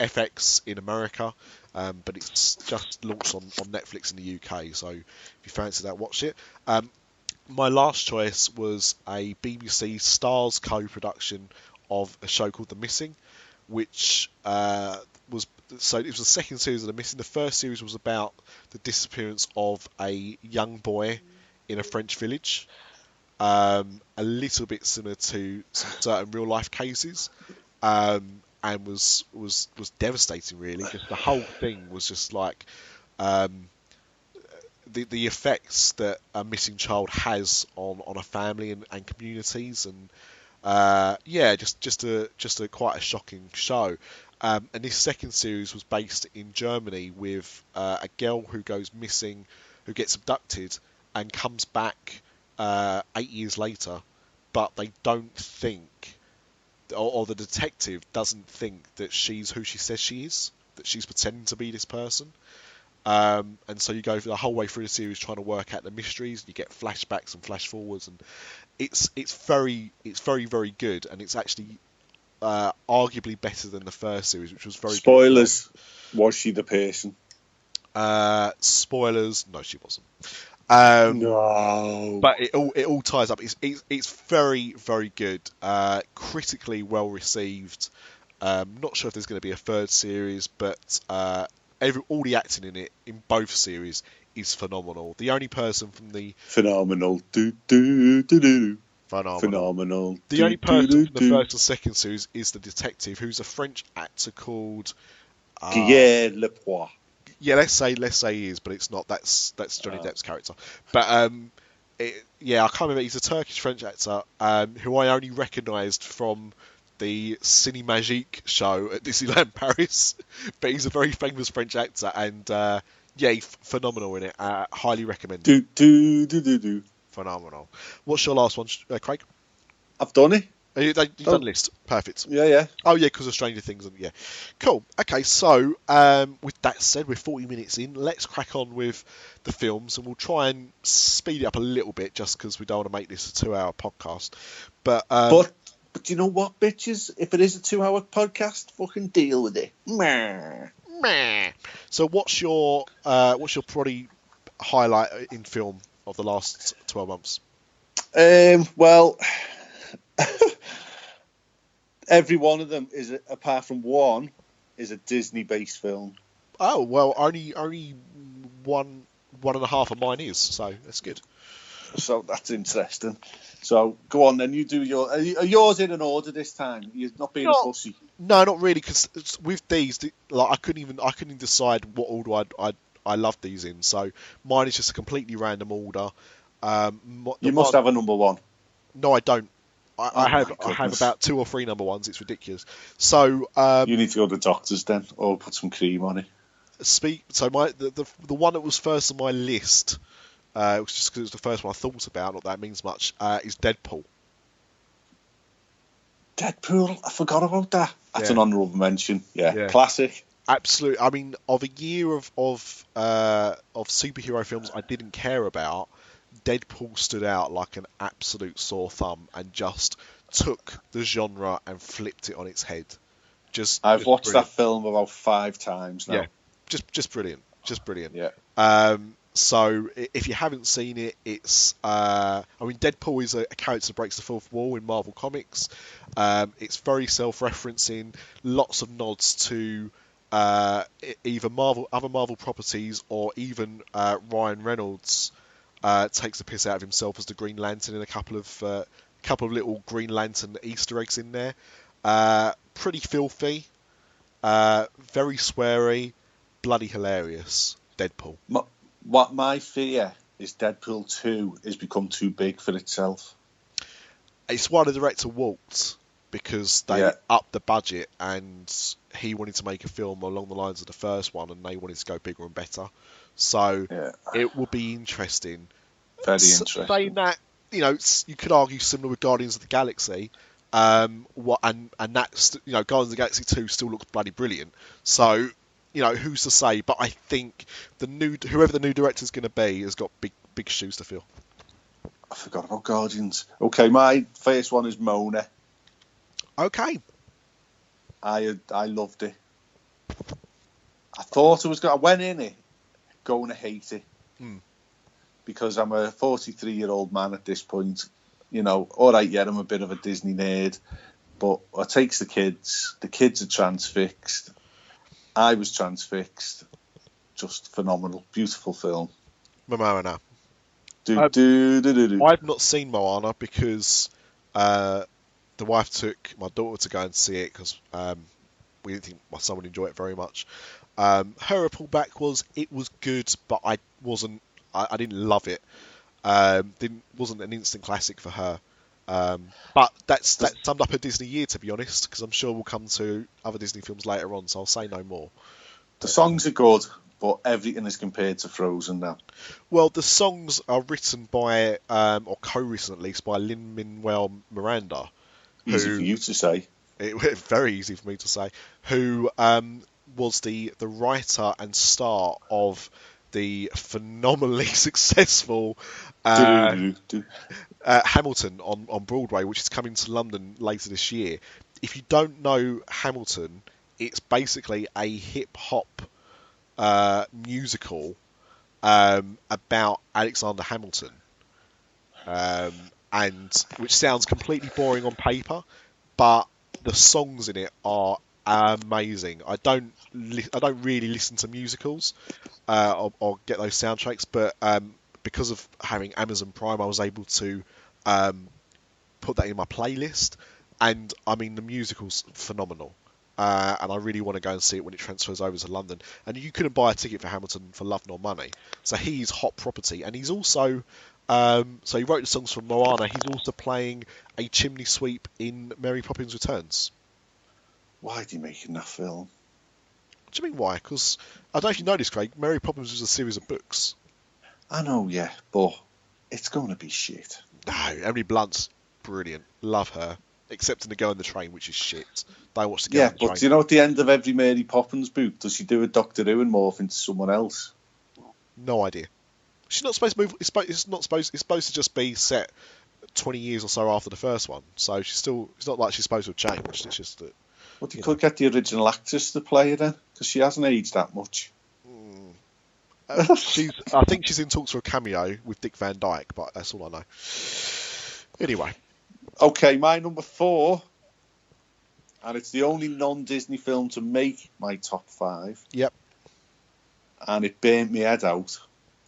S1: FX in America, but it's just launched on Netflix in the UK, so if you fancy that, watch it. My last choice was a BBC Stars co-production of a show called The Missing, which it was the second series of The Missing. The first series was about the disappearance of a young boy in a French village, a little bit similar to some certain real life cases, and was devastating, really. Just the whole thing was just like the effects that a missing child has on a family and communities, and just a quite a shocking show. And this second series was based in Germany with a girl who goes missing, who gets abducted and comes back 8 years later, but they don't think, or the detective doesn't think that she's who she says she is, that she's pretending to be this person. And so you go the whole way through the series trying to work out the mysteries. You get flashbacks and flash forwards, and it's very, very good. And it's actually arguably better than the first series, which was very
S2: Spoilers. Good. Was she the person?
S1: Spoilers. No, she wasn't.
S2: No.
S1: But it all ties up. It's very, very good. Critically well received. Not sure if there's going to be a third series, but all the acting in it in both series is phenomenal. The only person from the
S2: phenomenal. Phenomenal.
S1: The only person from the first and second series is the detective, who's a French actor called
S2: Guillermo Lepoix.
S1: Yeah, let's say he is, but it's not. That's Johnny Depp's character. But I can't remember. He's a Turkish French actor who I only recognised from the Cinémagique show at Disneyland Paris. But he's a very famous French actor, and he's phenomenal in it. Highly recommended. Phenomenal. What's your last one, Craig?
S2: I've done it.
S1: You've done the list. Perfect.
S2: Yeah.
S1: Oh, yeah, because of Stranger Things. Yeah. Cool. Okay, so with that said, we're 40 minutes in. Let's crack on with the films, and we'll try and speed it up a little bit just because we don't want to make this a 2-hour podcast. But
S2: you know what, bitches? If it is a 2-hour podcast, fucking deal with it.
S1: Meh. So what's your probably highlight in film of the last 12 months?
S2: Well... Every one of them is, apart from one, is a Disney-based film.
S1: Oh well, only one and a half of mine is, so that's good.
S2: So that's interesting. So go on then, you do your. Are yours in an order this time? You're not being a pussy.
S1: No, not really, because with these, like I couldn't even decide what order I loved these in. So mine is just a completely random order.
S2: You must have a number one.
S1: No, I don't. I have about 2 or 3 number ones. It's ridiculous. So
S2: you need to go to the doctors then, or put some cream on it.
S1: So the one that was first on my list, it was just because it was the first one I thought about. Not that it means much. Is Deadpool.
S2: Deadpool, I forgot about that. That's an honourable mention. Yeah, classic.
S1: Absolutely. I mean, of a year of superhero films I didn't care about, Deadpool stood out like an absolute sore thumb and just took the genre and flipped it on its head.
S2: I've watched that film about 5 times now.
S1: Yeah, just brilliant.
S2: Yeah.
S1: So if you haven't seen it, it's Deadpool is a character that breaks the fourth wall in Marvel Comics. It's very self-referencing, lots of nods to either other Marvel properties, or even Ryan Reynolds takes the piss out of himself as the Green Lantern in a couple of little Green Lantern Easter eggs in there. Pretty filthy, very sweary, bloody hilarious. Deadpool.
S2: What my fear is, Deadpool 2 has become too big for itself.
S1: It's why the director walked, because they upped the budget and he wanted to make a film along the lines of the first one, and they wanted to go bigger and better. So it will be interesting.
S2: Very interesting.
S1: Saying that, you could argue similar with Guardians of the Galaxy, and that's Guardians of the Galaxy 2 still looks bloody brilliant. So who's to say? But I think whoever the new director is going to be has got big shoes to fill.
S2: I forgot about Guardians. Okay, my first one is Mona.
S1: Okay.
S2: I loved it. I thought I went in it going to hate it. Because I'm a 43-year-old man at this point. All right, I'm a bit of a Disney nerd, but it takes the kids. The kids are transfixed. I was transfixed. Just phenomenal. Beautiful film.
S1: Moana.
S2: I've
S1: not seen Moana because the wife took my daughter to go and see it because we didn't think my son would enjoy it very much. Her pullback was it was good, but I didn't love it. Wasn't an instant classic for her. But that summed up a Disney year, to be honest, because I'm sure we'll come to other Disney films later on, so I'll say no more.
S2: The songs are good, but everything is compared to Frozen now.
S1: Well, the songs are written by, or co-written at least, by Lin-Manuel Miranda.
S2: Easy for you to say.
S1: Very easy for me to say. Who was the writer and star of the phenomenally successful Hamilton on Broadway, which is coming to London later this year. if you don't know Hamilton, it's basically a hip hop musical about Alexander Hamilton, and which sounds completely boring on paper, but the songs in it are amazing. I don't really listen to musicals or get those soundtracks, but because of having Amazon Prime, I was able to put that in my playlist, and I mean the musical's phenomenal. And I really want to go and see it when it transfers over to London. And you couldn't buy a ticket for Hamilton for love nor money. So he's hot property. And he's also, so he wrote the songs for Moana. He's also playing a chimney sweep in Mary Poppins Returns.
S2: Why is he making that film?
S1: What do you mean why? Because, I don't know if you know this, Craig, Mary Poppins was a series of books.
S2: I know, yeah, but it's going to be shit.
S1: No, Emily Blunt's brilliant. Love her. Except in The Girl in the Train, which is shit. Don't watch The Girl in the Train.
S2: Yeah, but you know at the end of every Mary Poppins book, does she do a Doctor Who and morph into someone else?
S1: No idea. She's not supposed to move. It's supposed to just be set 20 years or so after the first one. So she's still. It's not like she's supposed to have changed. It's just that.
S2: Well, you could get the original actress to play her then, because she hasn't aged that much.
S1: I think she's in talks for a cameo with Dick Van Dyke, but that's all I know. Anyway.
S2: Okay, my number 4, and it's the only non-Disney film to make my top 5.
S1: Yep.
S2: And it burnt me head out,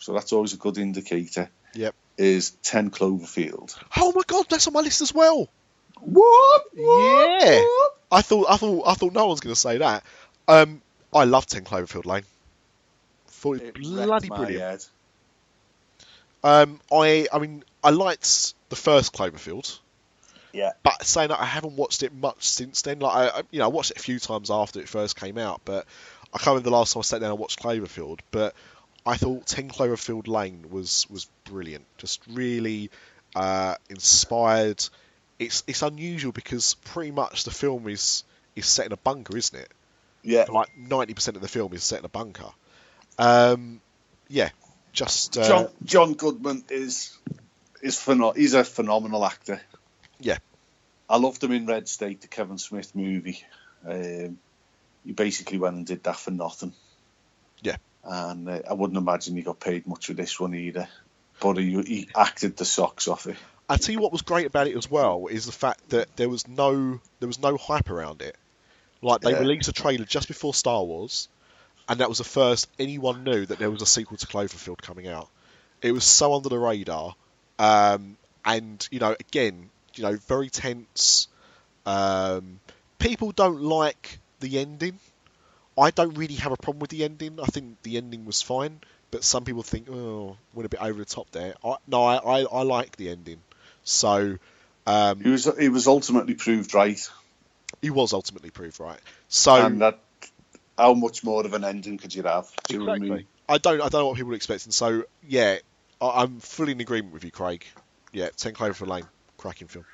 S2: so that's always a good indicator.
S1: Yep.
S2: Is 10 Cloverfield.
S1: Oh my God, that's on my list as well.
S2: What?
S1: Yeah. I thought no one's going to say that. I love 10 Cloverfield Lane. Thought it was bloody brilliant. I mean, I liked the first Cloverfield.
S2: Yeah.
S1: But saying that, I haven't watched it much since then. Like I watched it a few times after it first came out, but I can't remember the last time I sat down and watched Cloverfield. But I thought 10 Cloverfield Lane was brilliant. Just really inspired. It's unusual because pretty much the film is set in a bunker, isn't it?
S2: Yeah.
S1: Like 90% of the film is set in a bunker. Yeah. Just
S2: John Goodman is he's a phenomenal actor.
S1: Yeah.
S2: I loved him in Red State, the Kevin Smith movie. He basically went and did that for nothing.
S1: Yeah.
S2: And I wouldn't imagine he got paid much for this one either. But he acted the socks off it.
S1: I tell you what was great about it as well is the fact that there was no hype around it. Like they released a trailer just before Star Wars, and that was the first anyone knew that there was a sequel to Cloverfield coming out. It was so under the radar, and again, very tense. People don't like the ending. I don't really have a problem with the ending. I think the ending was fine, but some people think, went a bit over the top there. I like the ending. So
S2: he was ultimately proved right.
S1: He was ultimately proved right. So
S2: and that, how much more of an ending could you have? Do
S1: exactly.
S2: You know what I mean?
S1: I don't know what people are expecting. So yeah, I'm fully in agreement with you, Craig. Yeah, 10 Cloverfield Lane, cracking film.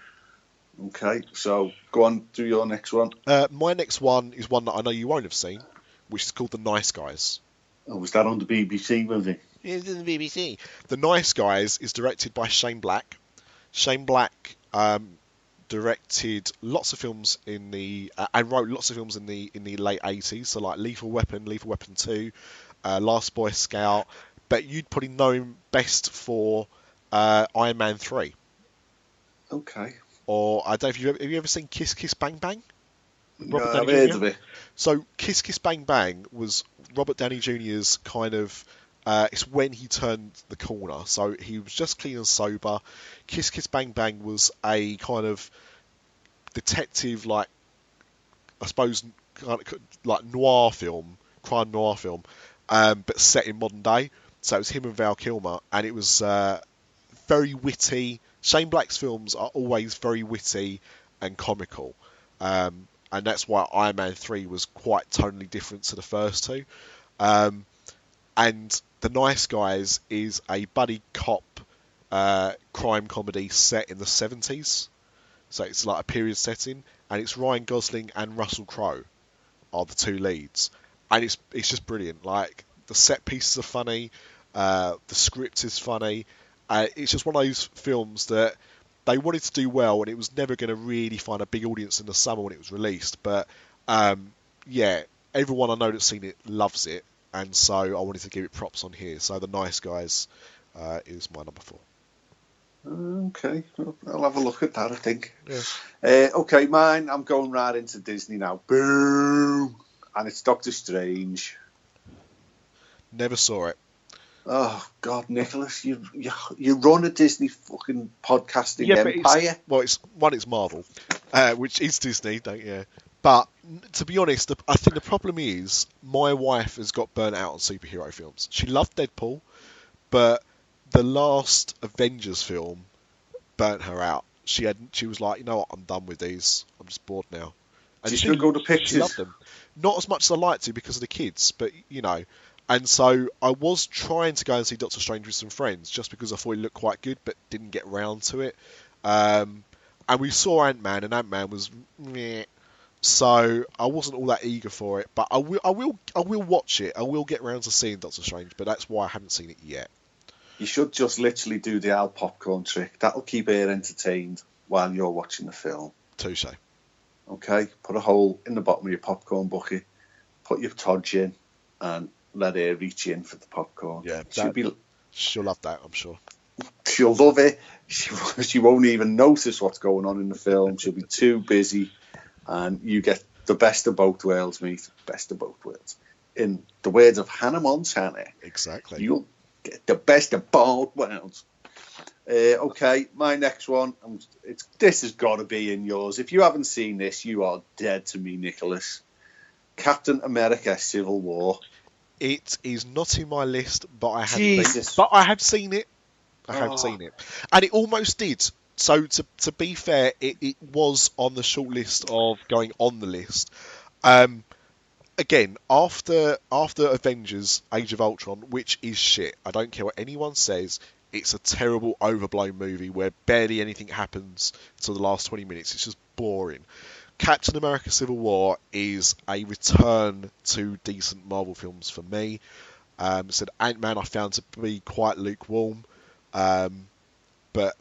S2: Okay, so go on, do your next one.
S1: My next one is one that I know you won't have seen, which is called The Nice Guys.
S2: Oh, was that on the BBC movie?
S1: Yeah, it's on the BBC. The Nice Guys is directed by Shane Black. Shane Black directed lots of films and wrote lots of films in the late 80s, so like Lethal Weapon, Lethal Weapon 2, Last Boy Scout, but you'd probably know him best for Iron Man 3.
S2: Okay.
S1: Or I don't know if have you ever seen Kiss Kiss Bang Bang?
S2: No, I've heard of it.
S1: So Kiss Kiss Bang Bang was Robert Downey Jr.'s kind of it's when he turned the corner. So he was just clean and sober. Kiss Kiss Bang Bang was a kind of detective, like I suppose, kind of like noir film, crime noir film, but set in modern day. So it was him and Val Kilmer, and it was very witty. Shane Black's films are always very witty and comical, and that's why Iron Man 3 was quite tonally different to the first two. And The Nice Guys is a buddy cop crime comedy set in the 70s. So it's like a period setting, and it's Ryan Gosling and Russell Crowe are the two leads. And it's just brilliant. Like, the set pieces are funny, the script is funny. It's just one of those films that they wanted to do well, and it was never going to really find a big audience in the summer when it was released. But yeah, everyone I know that's seen it loves it, and so I wanted to give it props on here. So The Nice Guys is my number 4.
S2: Okay, I'll have a look at that, I think.
S1: Yeah.
S2: Okay, mine, I'm going right into Disney now. Boom! And it's Doctor Strange.
S1: Never saw it.
S2: Oh, God, Nicholas, you run a Disney fucking podcasting empire.
S1: It's Marvel, which is Disney, don't you? But to be honest, I think the problem is my wife has got burnt out on superhero films. She loved Deadpool, but the last Avengers film burnt her out. She was like, you know what, I'm done with these. I'm just bored now. And
S2: she still go to pictures?
S1: She loved them. Not as much as I like to because of the kids, but you know. And so I was trying to go and see Doctor Strange with some friends just because I thought it looked quite good, but didn't get round to it. And we saw Ant-Man, and Ant-Man was meh. So I wasn't all that eager for it, but I will watch it. I will get round to seeing Doctor Strange, but that's why I haven't seen it yet.
S2: You should just literally do the Al popcorn trick. That'll keep her entertained while you're watching the film.
S1: Touche.
S2: Okay, put a hole in the bottom of your popcorn bucket, put your Todge in, and let her reach in for the popcorn.
S1: Yeah, she'll love that, I'm sure.
S2: She'll love it. She won't even notice what's going on in the film. She'll be too busy, and you get the best of both worlds, mate. Best of both worlds. In the words of Hannah Montana.
S1: Exactly.
S2: You'll get the best of both worlds. Okay, my next one. This has got to be in yours. If you haven't seen this, you are dead to me, Nicholas. Captain America: Civil War.
S1: It is not in my list, but I have seen it. I have seen it, and it almost did. So to be fair, it was on the short list of going on the list. Again, after Avengers: Age of Ultron, which is shit. I don't care what anyone says. It's a terrible, overblown movie where barely anything happens until the last 20 minutes. It's just boring. Captain America: Civil War is a return to decent Marvel films for me. Said Ant-Man I found to be quite lukewarm, but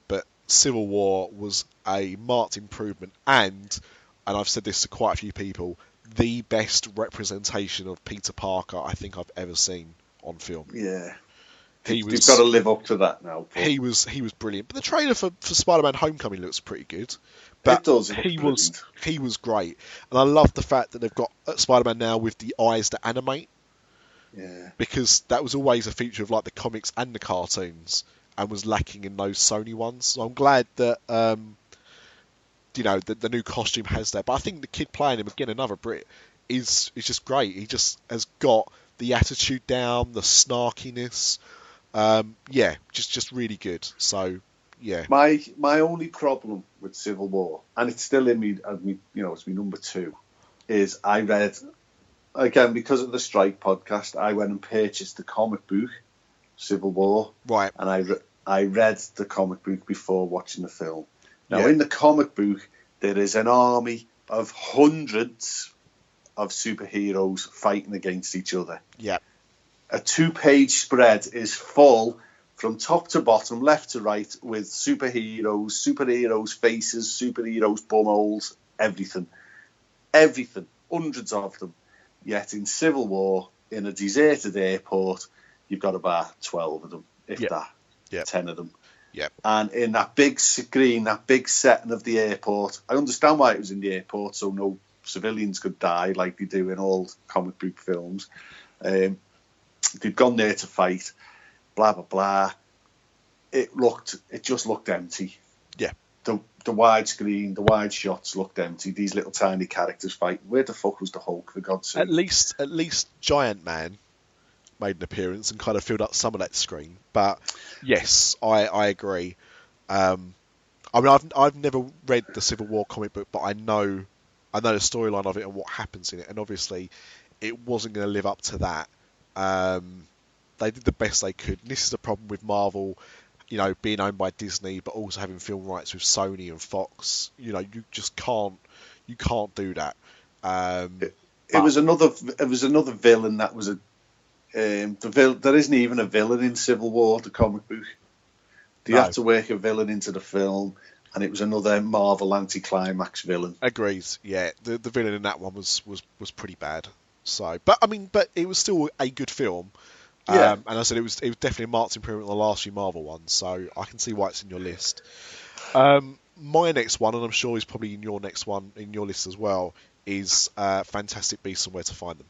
S1: Civil War was a marked improvement, and I've said this to quite a few people, the best representation of Peter Parker I think I've ever seen on film.
S2: Yeah. You've got to live up to that now. Paul.
S1: He was brilliant. But the trailer for Spider-Man: Homecoming looks pretty good. But
S2: it does.
S1: He was great, and I love the fact that they've got Spider-Man now with the eyes that animate.
S2: Yeah.
S1: Because that was always a feature of like the comics and the cartoons, and was lacking in those Sony ones. So I'm glad that the new costume has that. But I think the kid playing him, again, another Brit, is just great. He just has got the attitude down, the snarkiness. Just really good. So, yeah.
S2: My only problem with Civil War, and it's still in me, it's my number 2, is I read, again, because of the S.T.R.I.K.E. podcast, I went and purchased the comic book, Civil War.
S1: Right.
S2: And I read the comic book before watching the film. Now, in the comic book, there is an army of hundreds of superheroes fighting against each other.
S1: Yeah.
S2: A 2-page spread is full from top to bottom, left to right, with superheroes' faces, superheroes' bumholes, everything, hundreds of them. Yet in Civil War, in a deserted airport, you've got about 12 of them, if that, 10 of them.
S1: Yeah.
S2: And in that big screen, that big setting of the airport, I understand why it was in the airport, so no civilians could die like they do in all comic book films. They'd gone there to fight, blah, blah, blah. It just looked empty.
S1: Yeah.
S2: The wide screen, the wide shots looked empty. These little tiny characters fighting. Where the fuck was the Hulk, for God's sake?
S1: At least Giant Man made an appearance and kind of filled up some of that screen. But yes, I agree. I've never read the Civil War comic book, but I know the storyline of it and what happens in it, and obviously it wasn't going to live up to that. They did the best they could. And this is the problem with Marvel, being owned by Disney, but also having film rights with Sony and Fox. You just can't do that.
S2: It was another villain that was there isn't even a villain in Civil War, the comic book. They had to work a villain into the film. and it was another Marvel anti-climax villain.
S1: Agreed. Yeah, the villain in that one was pretty bad. So, but it was still a good film.
S2: Yeah.
S1: And I said it was definitely a marked improvement on the last few Marvel ones. So I can see why it's in your list. My next one, and I'm sure is probably in your list as well, is Fantastic Beasts and Where to Find Them.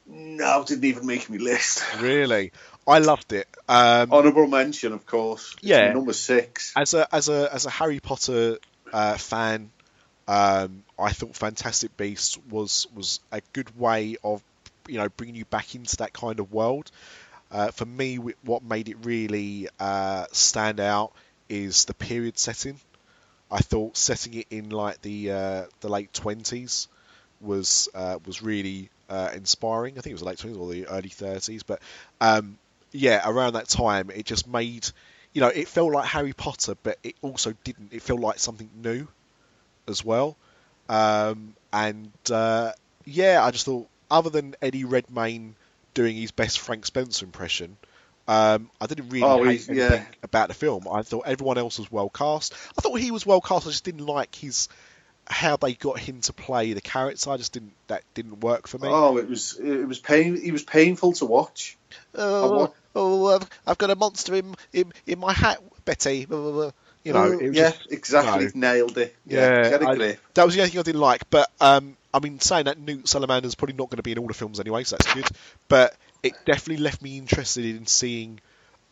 S2: No, it didn't even make me list.
S1: Really, I loved it.
S2: Honourable mention, of course. It's
S1: yeah,
S2: my number 6.
S1: As a Harry Potter fan, I thought Fantastic Beasts was a good way of bringing you back into that kind of world. For me, what made it really stand out is the period setting. I thought setting it in like the late 20s was really inspiring. I think it was the late 20s or the early 30s, but around that time it just made it felt like Harry Potter, but it also didn't. It felt like something new as well. I just thought, other than Eddie Redmayne doing his best Frank Spencer impression, I didn't really hate anything about the film. I thought everyone else was well cast. I thought he was well cast. I just didn't like how they got him to play the character. That didn't work for me.
S2: Oh, it was painful to watch.
S1: I've got a monster in my hat, Betty.
S2: Exactly. Nailed it.
S1: Yeah,
S2: had a grip.
S1: That was the only thing I didn't like. But saying that, Newt Salamander's probably not going to be in all the films anyway, so that's good. But it definitely left me interested in seeing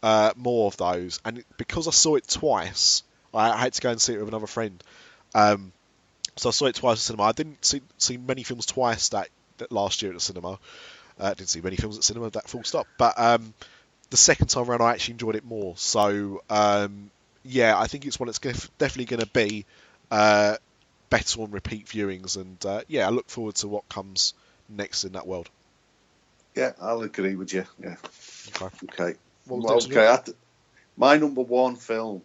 S1: more of those. And because I saw it twice, I had to go and see it with another friend. So I saw it twice at the cinema. I didn't see many films twice that last year at the cinema. Didn't see many films at cinema, that full stop. But the second time around, I actually enjoyed it more. So, I think it's one that's definitely going to be better on repeat viewings. And, I look forward to what comes next in that world.
S2: Yeah, I'll agree with you. Yeah. Okay.
S1: Okay.
S2: My number one film,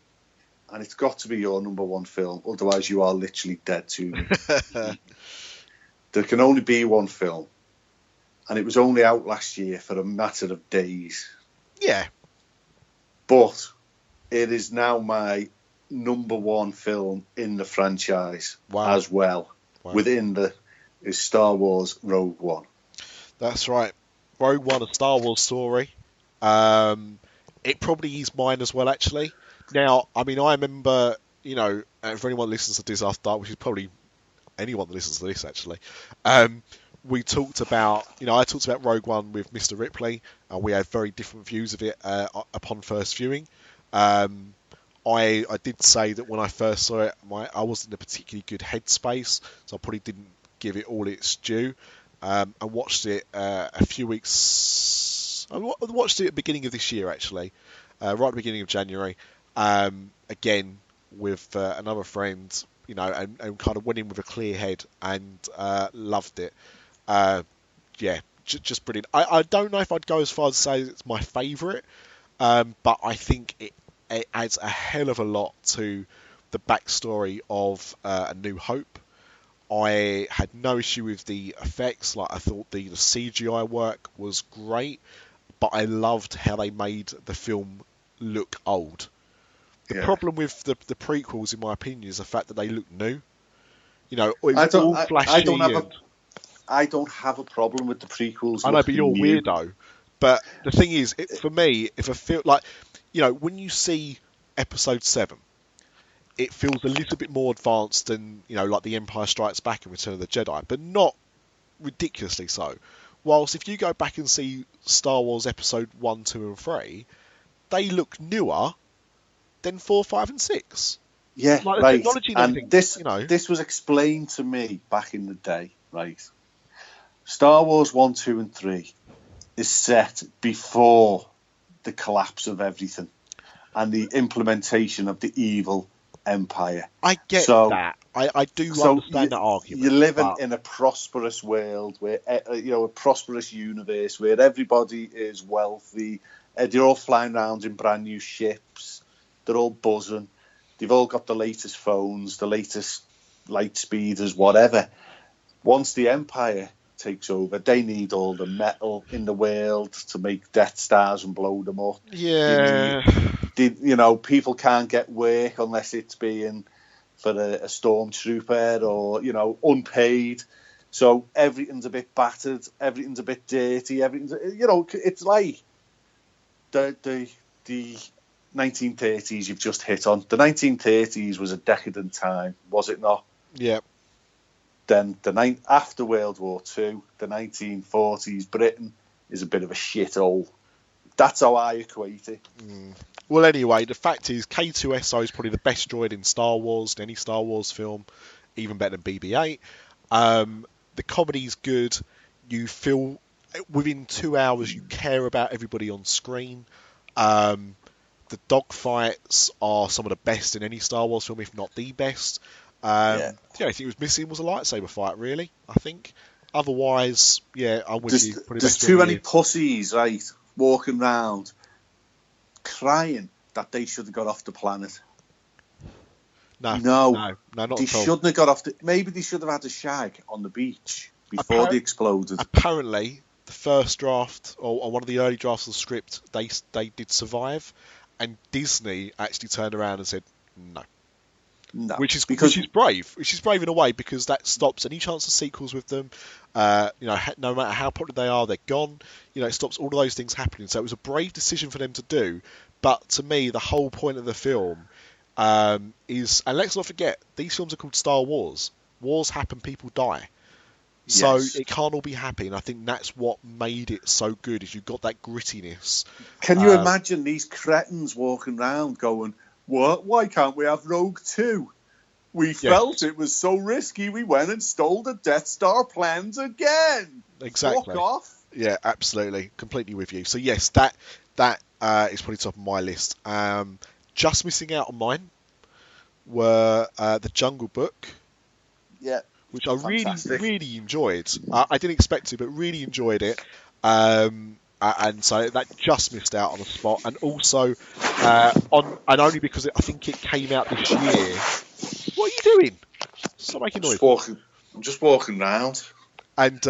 S2: and it's got to be your number one film, otherwise you are literally dead to me. There can only be one film, and it was only out last year for a matter of days.
S1: Yeah.
S2: But it is now my number one film in the franchise as well. Wow. Within is Star Wars Rogue One. That's
S1: right. Rogue One, a Star Wars story. It probably is mine as well, actually. Now, I remember, for anyone that listens to Dis After Dark, which is probably anyone that listens to this, actually, we talked about, I talked about Rogue One with Mr. Ripley, and we had very different views of it upon first viewing. I did say that when I first saw it, I wasn't in a particularly good headspace, so I probably didn't give it all its due. I watched it a few weeks... I watched it at the beginning of this year, actually, right at the beginning of January. Again, with another friend, and kind of went in with a clear head and loved it. Just brilliant. I don't know if I'd go as far as to say it's my favourite, but I think it adds a hell of a lot to the backstory of A New Hope. I had no issue with the effects. Like, I thought the CGI work was great, but I loved how they made the film look old. The problem with the prequels, in my opinion, is the fact that they look new. I
S2: don't have a problem with the prequels.
S1: I know, but you're a weirdo. But the thing is, for me, if I feel like, when you see Episode 7, it feels a little bit more advanced than, like The Empire Strikes Back and Return of the Jedi, but not ridiculously so. Whilst if you go back and see Star Wars Episode 1, 2 and 3, they look newer than 4, 5 and 6.
S2: Yeah,
S1: like,
S2: right. And this was explained to me back in the day, right? Star Wars 1, 2 and 3 is set before the collapse of everything and the implementation of the evil empire.
S1: I get that. I do understand that argument.
S2: You're living in a prosperous world, where a prosperous universe where everybody is wealthy. They're all flying around in brand new ships. They're all buzzing. They've all got the latest phones, the latest light speeders, whatever. Once the empire takes over, they need all the metal in the world to make Death Stars and blow them up.
S1: Yeah.
S2: people can't get work unless it's being for a stormtrooper or, unpaid. So everything's a bit battered, everything's a bit dirty, it's like the 1930s you've just hit on. The 1930s was a decadent time, was it not?
S1: Yeah.
S2: Then after World War II, the 1940s Britain is a bit of a shithole. That's how I equate it.
S1: Well, anyway, the fact is K2SO is probably the best droid in Star Wars, any Star Wars film, even better than BB-8. The comedy's good. You feel within 2 hours you care about everybody on screen. The dogfights are some of the best in any Star Wars film, if not the best. The only thing it was missing was a lightsaber fight, really, I think. Otherwise, I'm with you.
S2: There's too many pussies, right, walking around crying that they should have got off the planet.
S1: No, not
S2: they
S1: at all.
S2: Shouldn't have got off. Maybe they should have had a shag on the beach before they exploded.
S1: Apparently, the first draft or one of the early drafts of the script, they did survive, and Disney actually turned around and said no. Which is brave. Which is brave in a way, because that stops any chance of sequels with them. No matter how popular they are, they're gone. It stops all of those things happening. So it was a brave decision for them to do. But to me, the whole point of the film is, and let's not forget, these films are called Star Wars. Wars happen, people die. So it can't all be happy, and I think that's what made it so good, is you've got that grittiness.
S2: Can you imagine these cretins walking around going, "What? Why can't we have Rogue 2? We felt it was so risky, we went and stole the Death Star plans again."
S1: Exactly.
S2: Fuck off.
S1: Yeah, absolutely. Completely with you. So yes, that is probably top of my list. Just missing out on mine were The Jungle Book.
S2: Yeah.
S1: Which I really enjoyed. I didn't expect to, but really enjoyed it. And so that just missed out on the spot. And also, and only because I think it came out this year. What are you doing? Stop making noise.
S2: I'm just walking around.
S1: And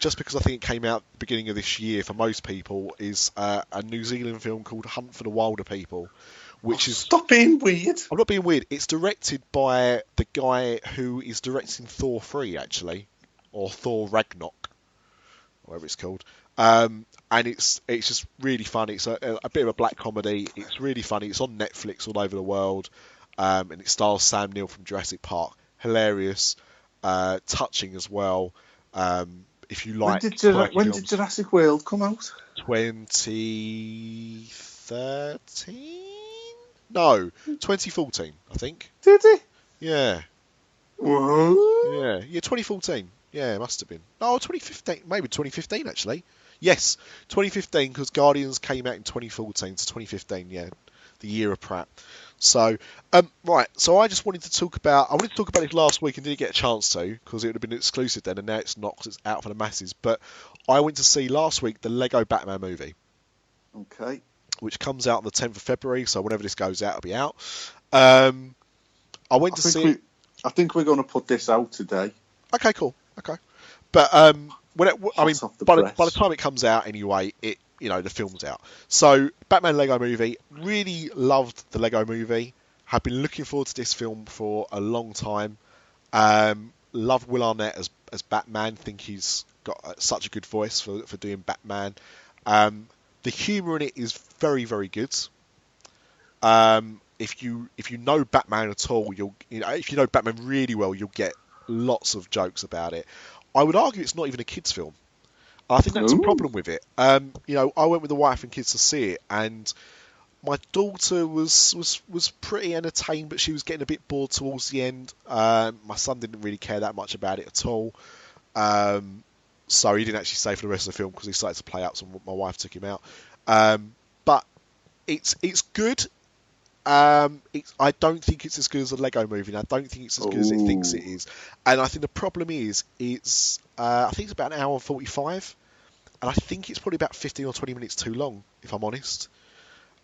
S1: just because I think it came out at the beginning of this year for most people, is a New Zealand film called Hunt for the Wilder People. Which is,
S2: stop being weird.
S1: I'm not being weird. It's directed by the guy who is directing Thor 3, actually, or Thor Ragnarok, whatever it's called. And it's just really funny. It's a bit of a black comedy. It's really funny. It's on Netflix all over the world, and it stars Sam Neill from Jurassic Park. Hilarious, touching as well. If you like,
S2: when did Jurassic World come out?
S1: 2013. No, 2014, I think.
S2: Did he?
S1: Yeah.
S2: What?
S1: Yeah, 2014. Yeah, it must have been. No, 2015. Maybe 2015, actually. Yes, 2015, because Guardians came out in 2014, so 2015, the year of Pratt. So, right, so I wanted to talk about this last week and didn't get a chance to, because it would have been exclusive then, and now it's not, because it's out for the masses. But I went to see last week the Lego Batman movie.
S2: Okay.
S1: Which comes out on the 10th of February, so whenever this goes out, it'll be out. I
S2: think we're going to put this out today.
S1: Okay, cool. Okay. But, by the time it comes out anyway, the film's out. So, Batman Lego movie, really loved the Lego movie. Have been looking forward to this film for a long time. Love Will Arnett as Batman. Think he's got such a good voice for doing Batman. The humour in it is very, very good. If you know Batman at all, if you know Batman really well, you'll get lots of jokes about it. I would argue it's not even a kids' film. I think that's a problem with it. I went with the wife and kids to see it, and my daughter was pretty entertained, but she was getting a bit bored towards the end. My son didn't really care that much about it at all. So he didn't actually stay for the rest of the film because he started to play up, so my wife took him out. But it's good. I don't think it's as good as the Lego movie, and I don't think it's as good as it thinks it is. And I think the problem is, I think it's about an hour and 45, and I think it's probably about 15 or 20 minutes too long, if I'm honest.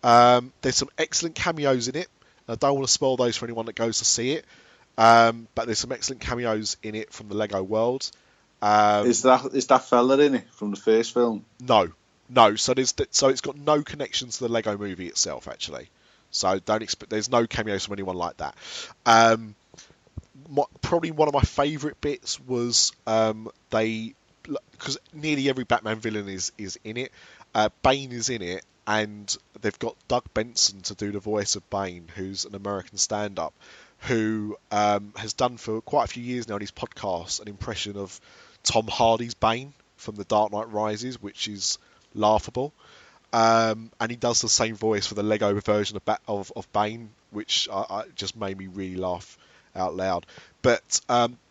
S1: There's some excellent cameos in it. I don't want to spoil those for anyone that goes to see it, but there's some excellent cameos in it from the Lego world.
S2: Is that fella in it from the first film?
S1: No. So it's got no connection to the Lego movie itself, actually. So don't expect. There's no cameos from anyone like that. Probably one of my favourite bits was because nearly every Batman villain is in it. Bane is in it, and they've got Doug Benson to do the voice of Bane, who's an American stand-up, who has done for quite a few years now on his podcast an impression of Tom Hardy's Bane from The Dark Knight Rises, which is laughable. And he does the same voice for the Lego version of Bane, which I just made me really laugh out loud. But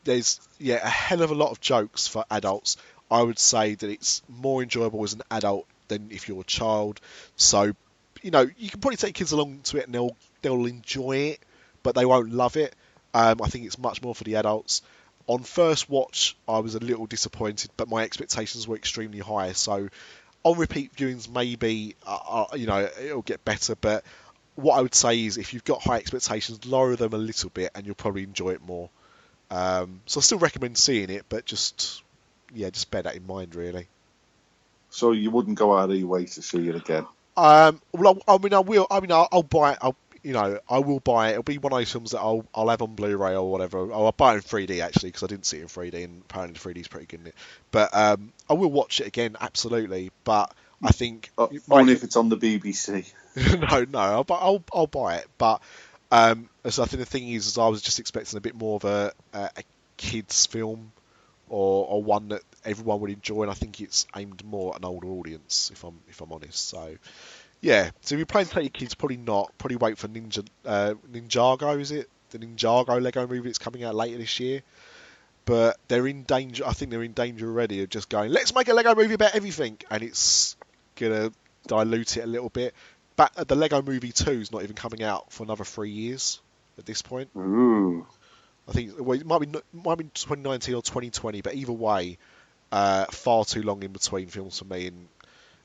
S1: there's a hell of a lot of jokes for adults. I would say that it's more enjoyable as an adult than if you're a child. So, you can probably take kids along to it and they'll enjoy it, but they won't love it. I think it's much more for the adults. On first watch, I was a little disappointed, but my expectations were extremely high. So on repeat viewings, maybe, it'll get better. But what I would say is if you've got high expectations, lower them a little bit and you'll probably enjoy it more. So I still recommend seeing it, but just bear that in mind, really.
S2: So you wouldn't go out of your way to see it again?
S1: Well, I will. I'll buy it. I will buy it. It'll be one of those films that I'll have on Blu-ray or whatever. I'll buy it in 3D actually, because I didn't see it in 3D, and apparently the 3D is pretty good in it. But I will watch it again, absolutely. But I think
S2: only if it's on the BBC.
S1: no, I'll buy it. But so I think the thing is I was just expecting a bit more of a kids film, or one that everyone would enjoy, and I think it's aimed more at an older audience, if I'm honest. So yeah, so if you're planning to take your kids, probably not. Probably wait for Ninjago, is it? The Ninjago Lego movie that's coming out later this year. But they're in danger. I think they're in danger already of just going, let's make a Lego movie about everything, and it's gonna dilute it a little bit. But the Lego Movie 2 is not even coming out for another 3 years at this point.
S2: Ooh.
S1: I think it might be 2019 or 2020, but either way, far too long in between films for me. And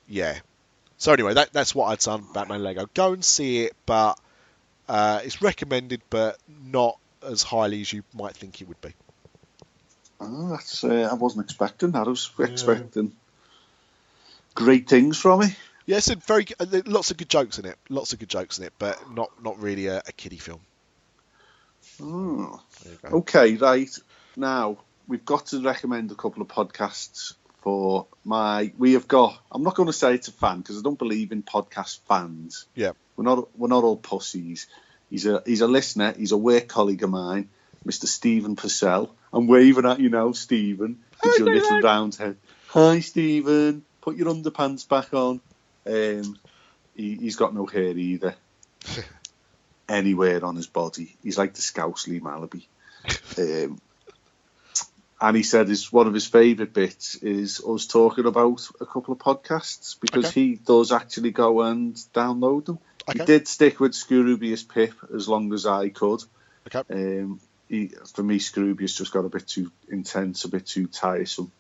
S1: yeah, so anyway, that's what I'd say on Batman Lego. Go and see it, but it's recommended, but not as highly as you might think it would be.
S2: Oh, that's I wasn't expecting that. I was expecting great things from it.
S1: Yeah, it's lots of good jokes in it, but not really a kiddie film.
S2: Oh. Okay, right. Now, we've got to recommend a couple of podcasts for we have got, I'm not going to say it's a fan, because I don't believe in podcast fans.
S1: Yeah.
S2: We're not all pussies. He's a listener, he's a work colleague of mine, Mr. Stephen Purcell. I'm waving at you now, Stephen, with your little round head. Hi, Stephen. Put your underpants back on. He's got no hair either. Anywhere on his body. He's like the Scousely Malaby. And he said one of his favourite bits is us talking about a couple of podcasts, because he does actually go and download them. Okay. He did stick with Scroobius Pip as long as I could.
S1: Okay.
S2: For me, Scroobius just got a bit too intense, a bit too tiresome.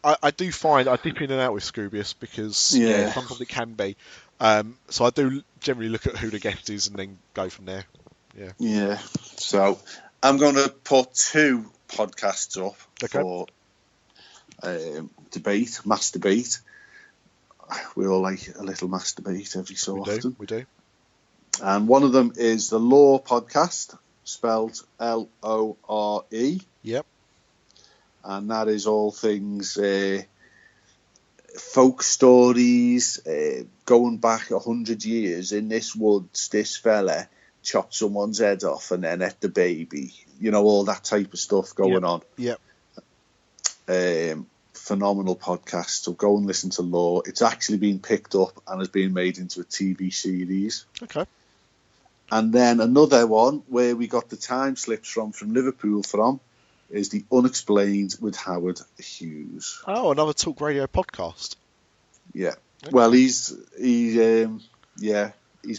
S1: I do find I dip in and out with Scroobius, because sometimes it can be. So I do generally look at who the guest is and then go from there. Yeah. Yeah.
S2: So I'm going to put 2 podcasts up for mass debate. We all like a little mass debate every so often.
S1: We do.
S2: And one of them is the Lore Podcast, spelled Lore.
S1: Yep.
S2: And that is all things folk stories, going back 100 years. In this woods, this fella chopped someone's head off and then ate the baby. All that type of stuff going on.
S1: Yep.
S2: Phenomenal podcast. So go and listen to Lore. It's actually been picked up and has been made into a TV series.
S1: Okay.
S2: And then another one where we got the time slips from Liverpool is The Unexplained with Howard Hughes.
S1: Oh, another talk radio podcast.
S2: Yeah. Okay. Well, he's been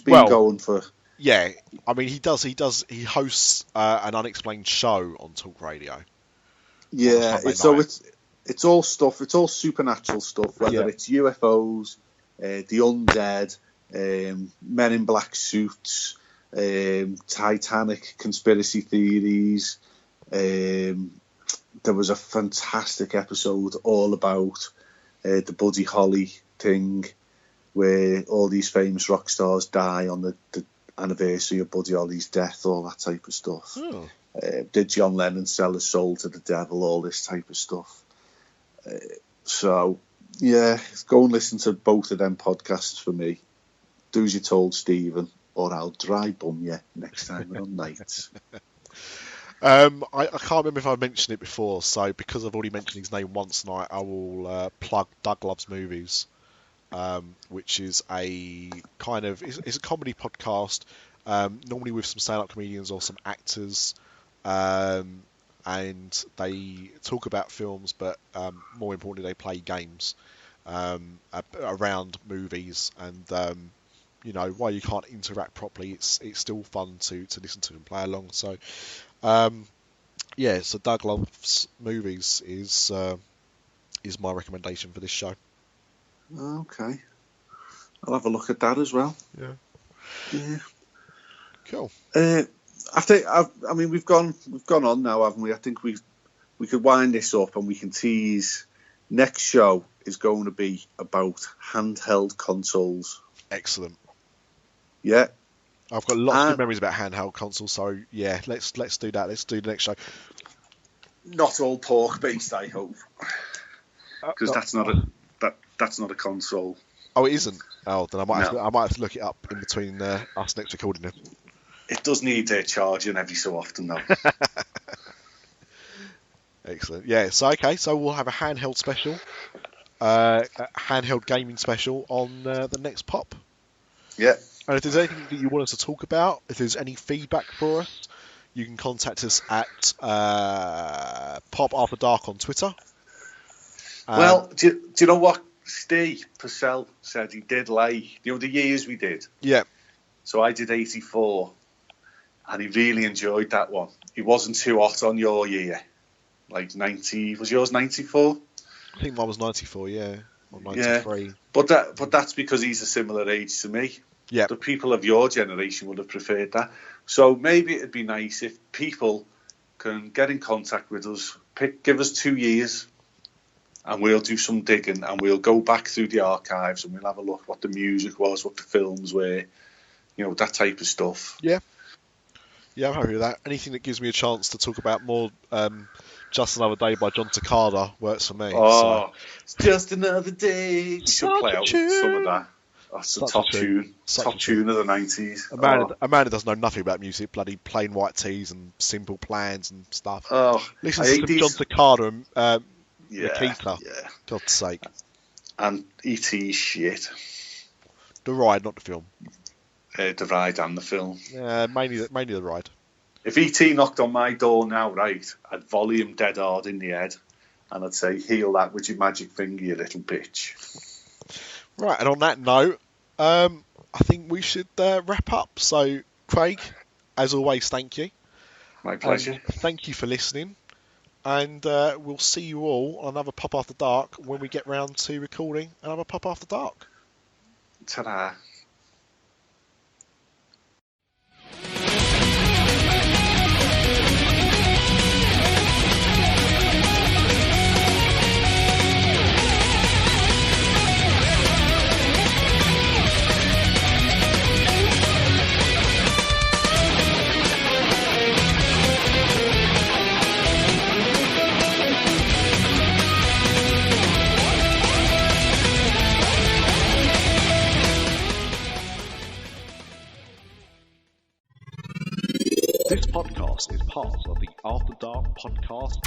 S2: going for.
S1: Yeah, I mean he hosts an unexplained show on talk radio.
S2: Yeah, it's all stuff. It's all supernatural stuff. Whether it's UFOs, the undead, men in black suits, Titanic conspiracy theories. There was a fantastic episode all about the Buddy Holly thing. where all these famous rock stars die on the anniversary of Buddy Holly's death, all that type of stuff.
S1: Oh.
S2: Did John Lennon sell his soul to the devil, all this type of stuff. So, yeah, go and listen to both of them podcasts for me. Do as you told, Stephen, or I'll dry bum you next time we're on nights.
S1: I can't remember if I mentioned it before, so because I've already mentioned his name once tonight, I will plug Doug Loves Movies, which is a kind of it's a comedy podcast, normally with some stand-up comedians or some actors, and they talk about films, but more importantly, they play games around movies, and you know, while you can't interact properly, it's still fun to listen to and play along. So. So Doug Loves Movies is my recommendation for this show.
S2: Okay, I'll have a look at that as well. Yeah.
S1: Cool.
S2: I mean, we've gone on now, haven't we? I think we could wind this up and we can tease. Next show is going to be about handheld consoles.
S1: Excellent.
S2: Yeah.
S1: I've got lots of good memories about handheld consoles, so yeah, let's do that. Let's do the next show.
S2: Not all pork based, I hope, because that's not a console.
S1: Oh, it isn't. Oh, then I might have to look it up in between us next recording. Then
S2: it does need charging every so often, though.
S1: Excellent. Yeah. So we'll have a handheld special, a handheld gaming special on the next pop.
S2: Yeah.
S1: And if there's anything that you want us to talk about, if there's any feedback for us, you can contact us at POP After Dark on Twitter.
S2: Well, do you know what Steve Purcell said he did the years we did?
S1: Yeah.
S2: So I did 84, and he really enjoyed that one. He wasn't too hot on your year. Like 90, was yours 94?
S1: I think mine was 94, yeah. Or 93.
S2: Yeah. But that's because he's a similar age to me.
S1: Yeah.
S2: The people of your generation would have preferred that. So maybe it'd be nice if people can get in contact with us, give us 2 years, and we'll do some digging, and we'll go back through the archives, and we'll have a look what the music was, what the films were, that type of stuff.
S1: Yeah. Yeah, I'm happy with that. Anything that gives me a chance to talk about more Just Another Day by John Takada works for me.
S2: Oh, It's just another day. You should play out some of that. That's the top tune. Top tune of the 90s.
S1: A man who doesn't know nothing about music, bloody plain white tees and simple plans and stuff.
S2: Oh,
S1: listen to some John Takada and Nikita.
S2: Yeah.
S1: God's sake.
S2: And E.T. shit.
S1: The ride, not the film.
S2: The ride and the film.
S1: Mainly the ride.
S2: If E.T. knocked on my door now, right, I'd volley him dead hard in the head, and I'd say, heal that with your magic finger, you little bitch.
S1: Right, and on that note, I think we should wrap up. So, Craig, as always, thank you.
S2: My pleasure.
S1: Thank you for listening. And we'll see you all on another Pop After Dark when we get round to recording another Pop After Dark.
S2: Ta-da.
S1: This podcast is part of the After Dark Podcast.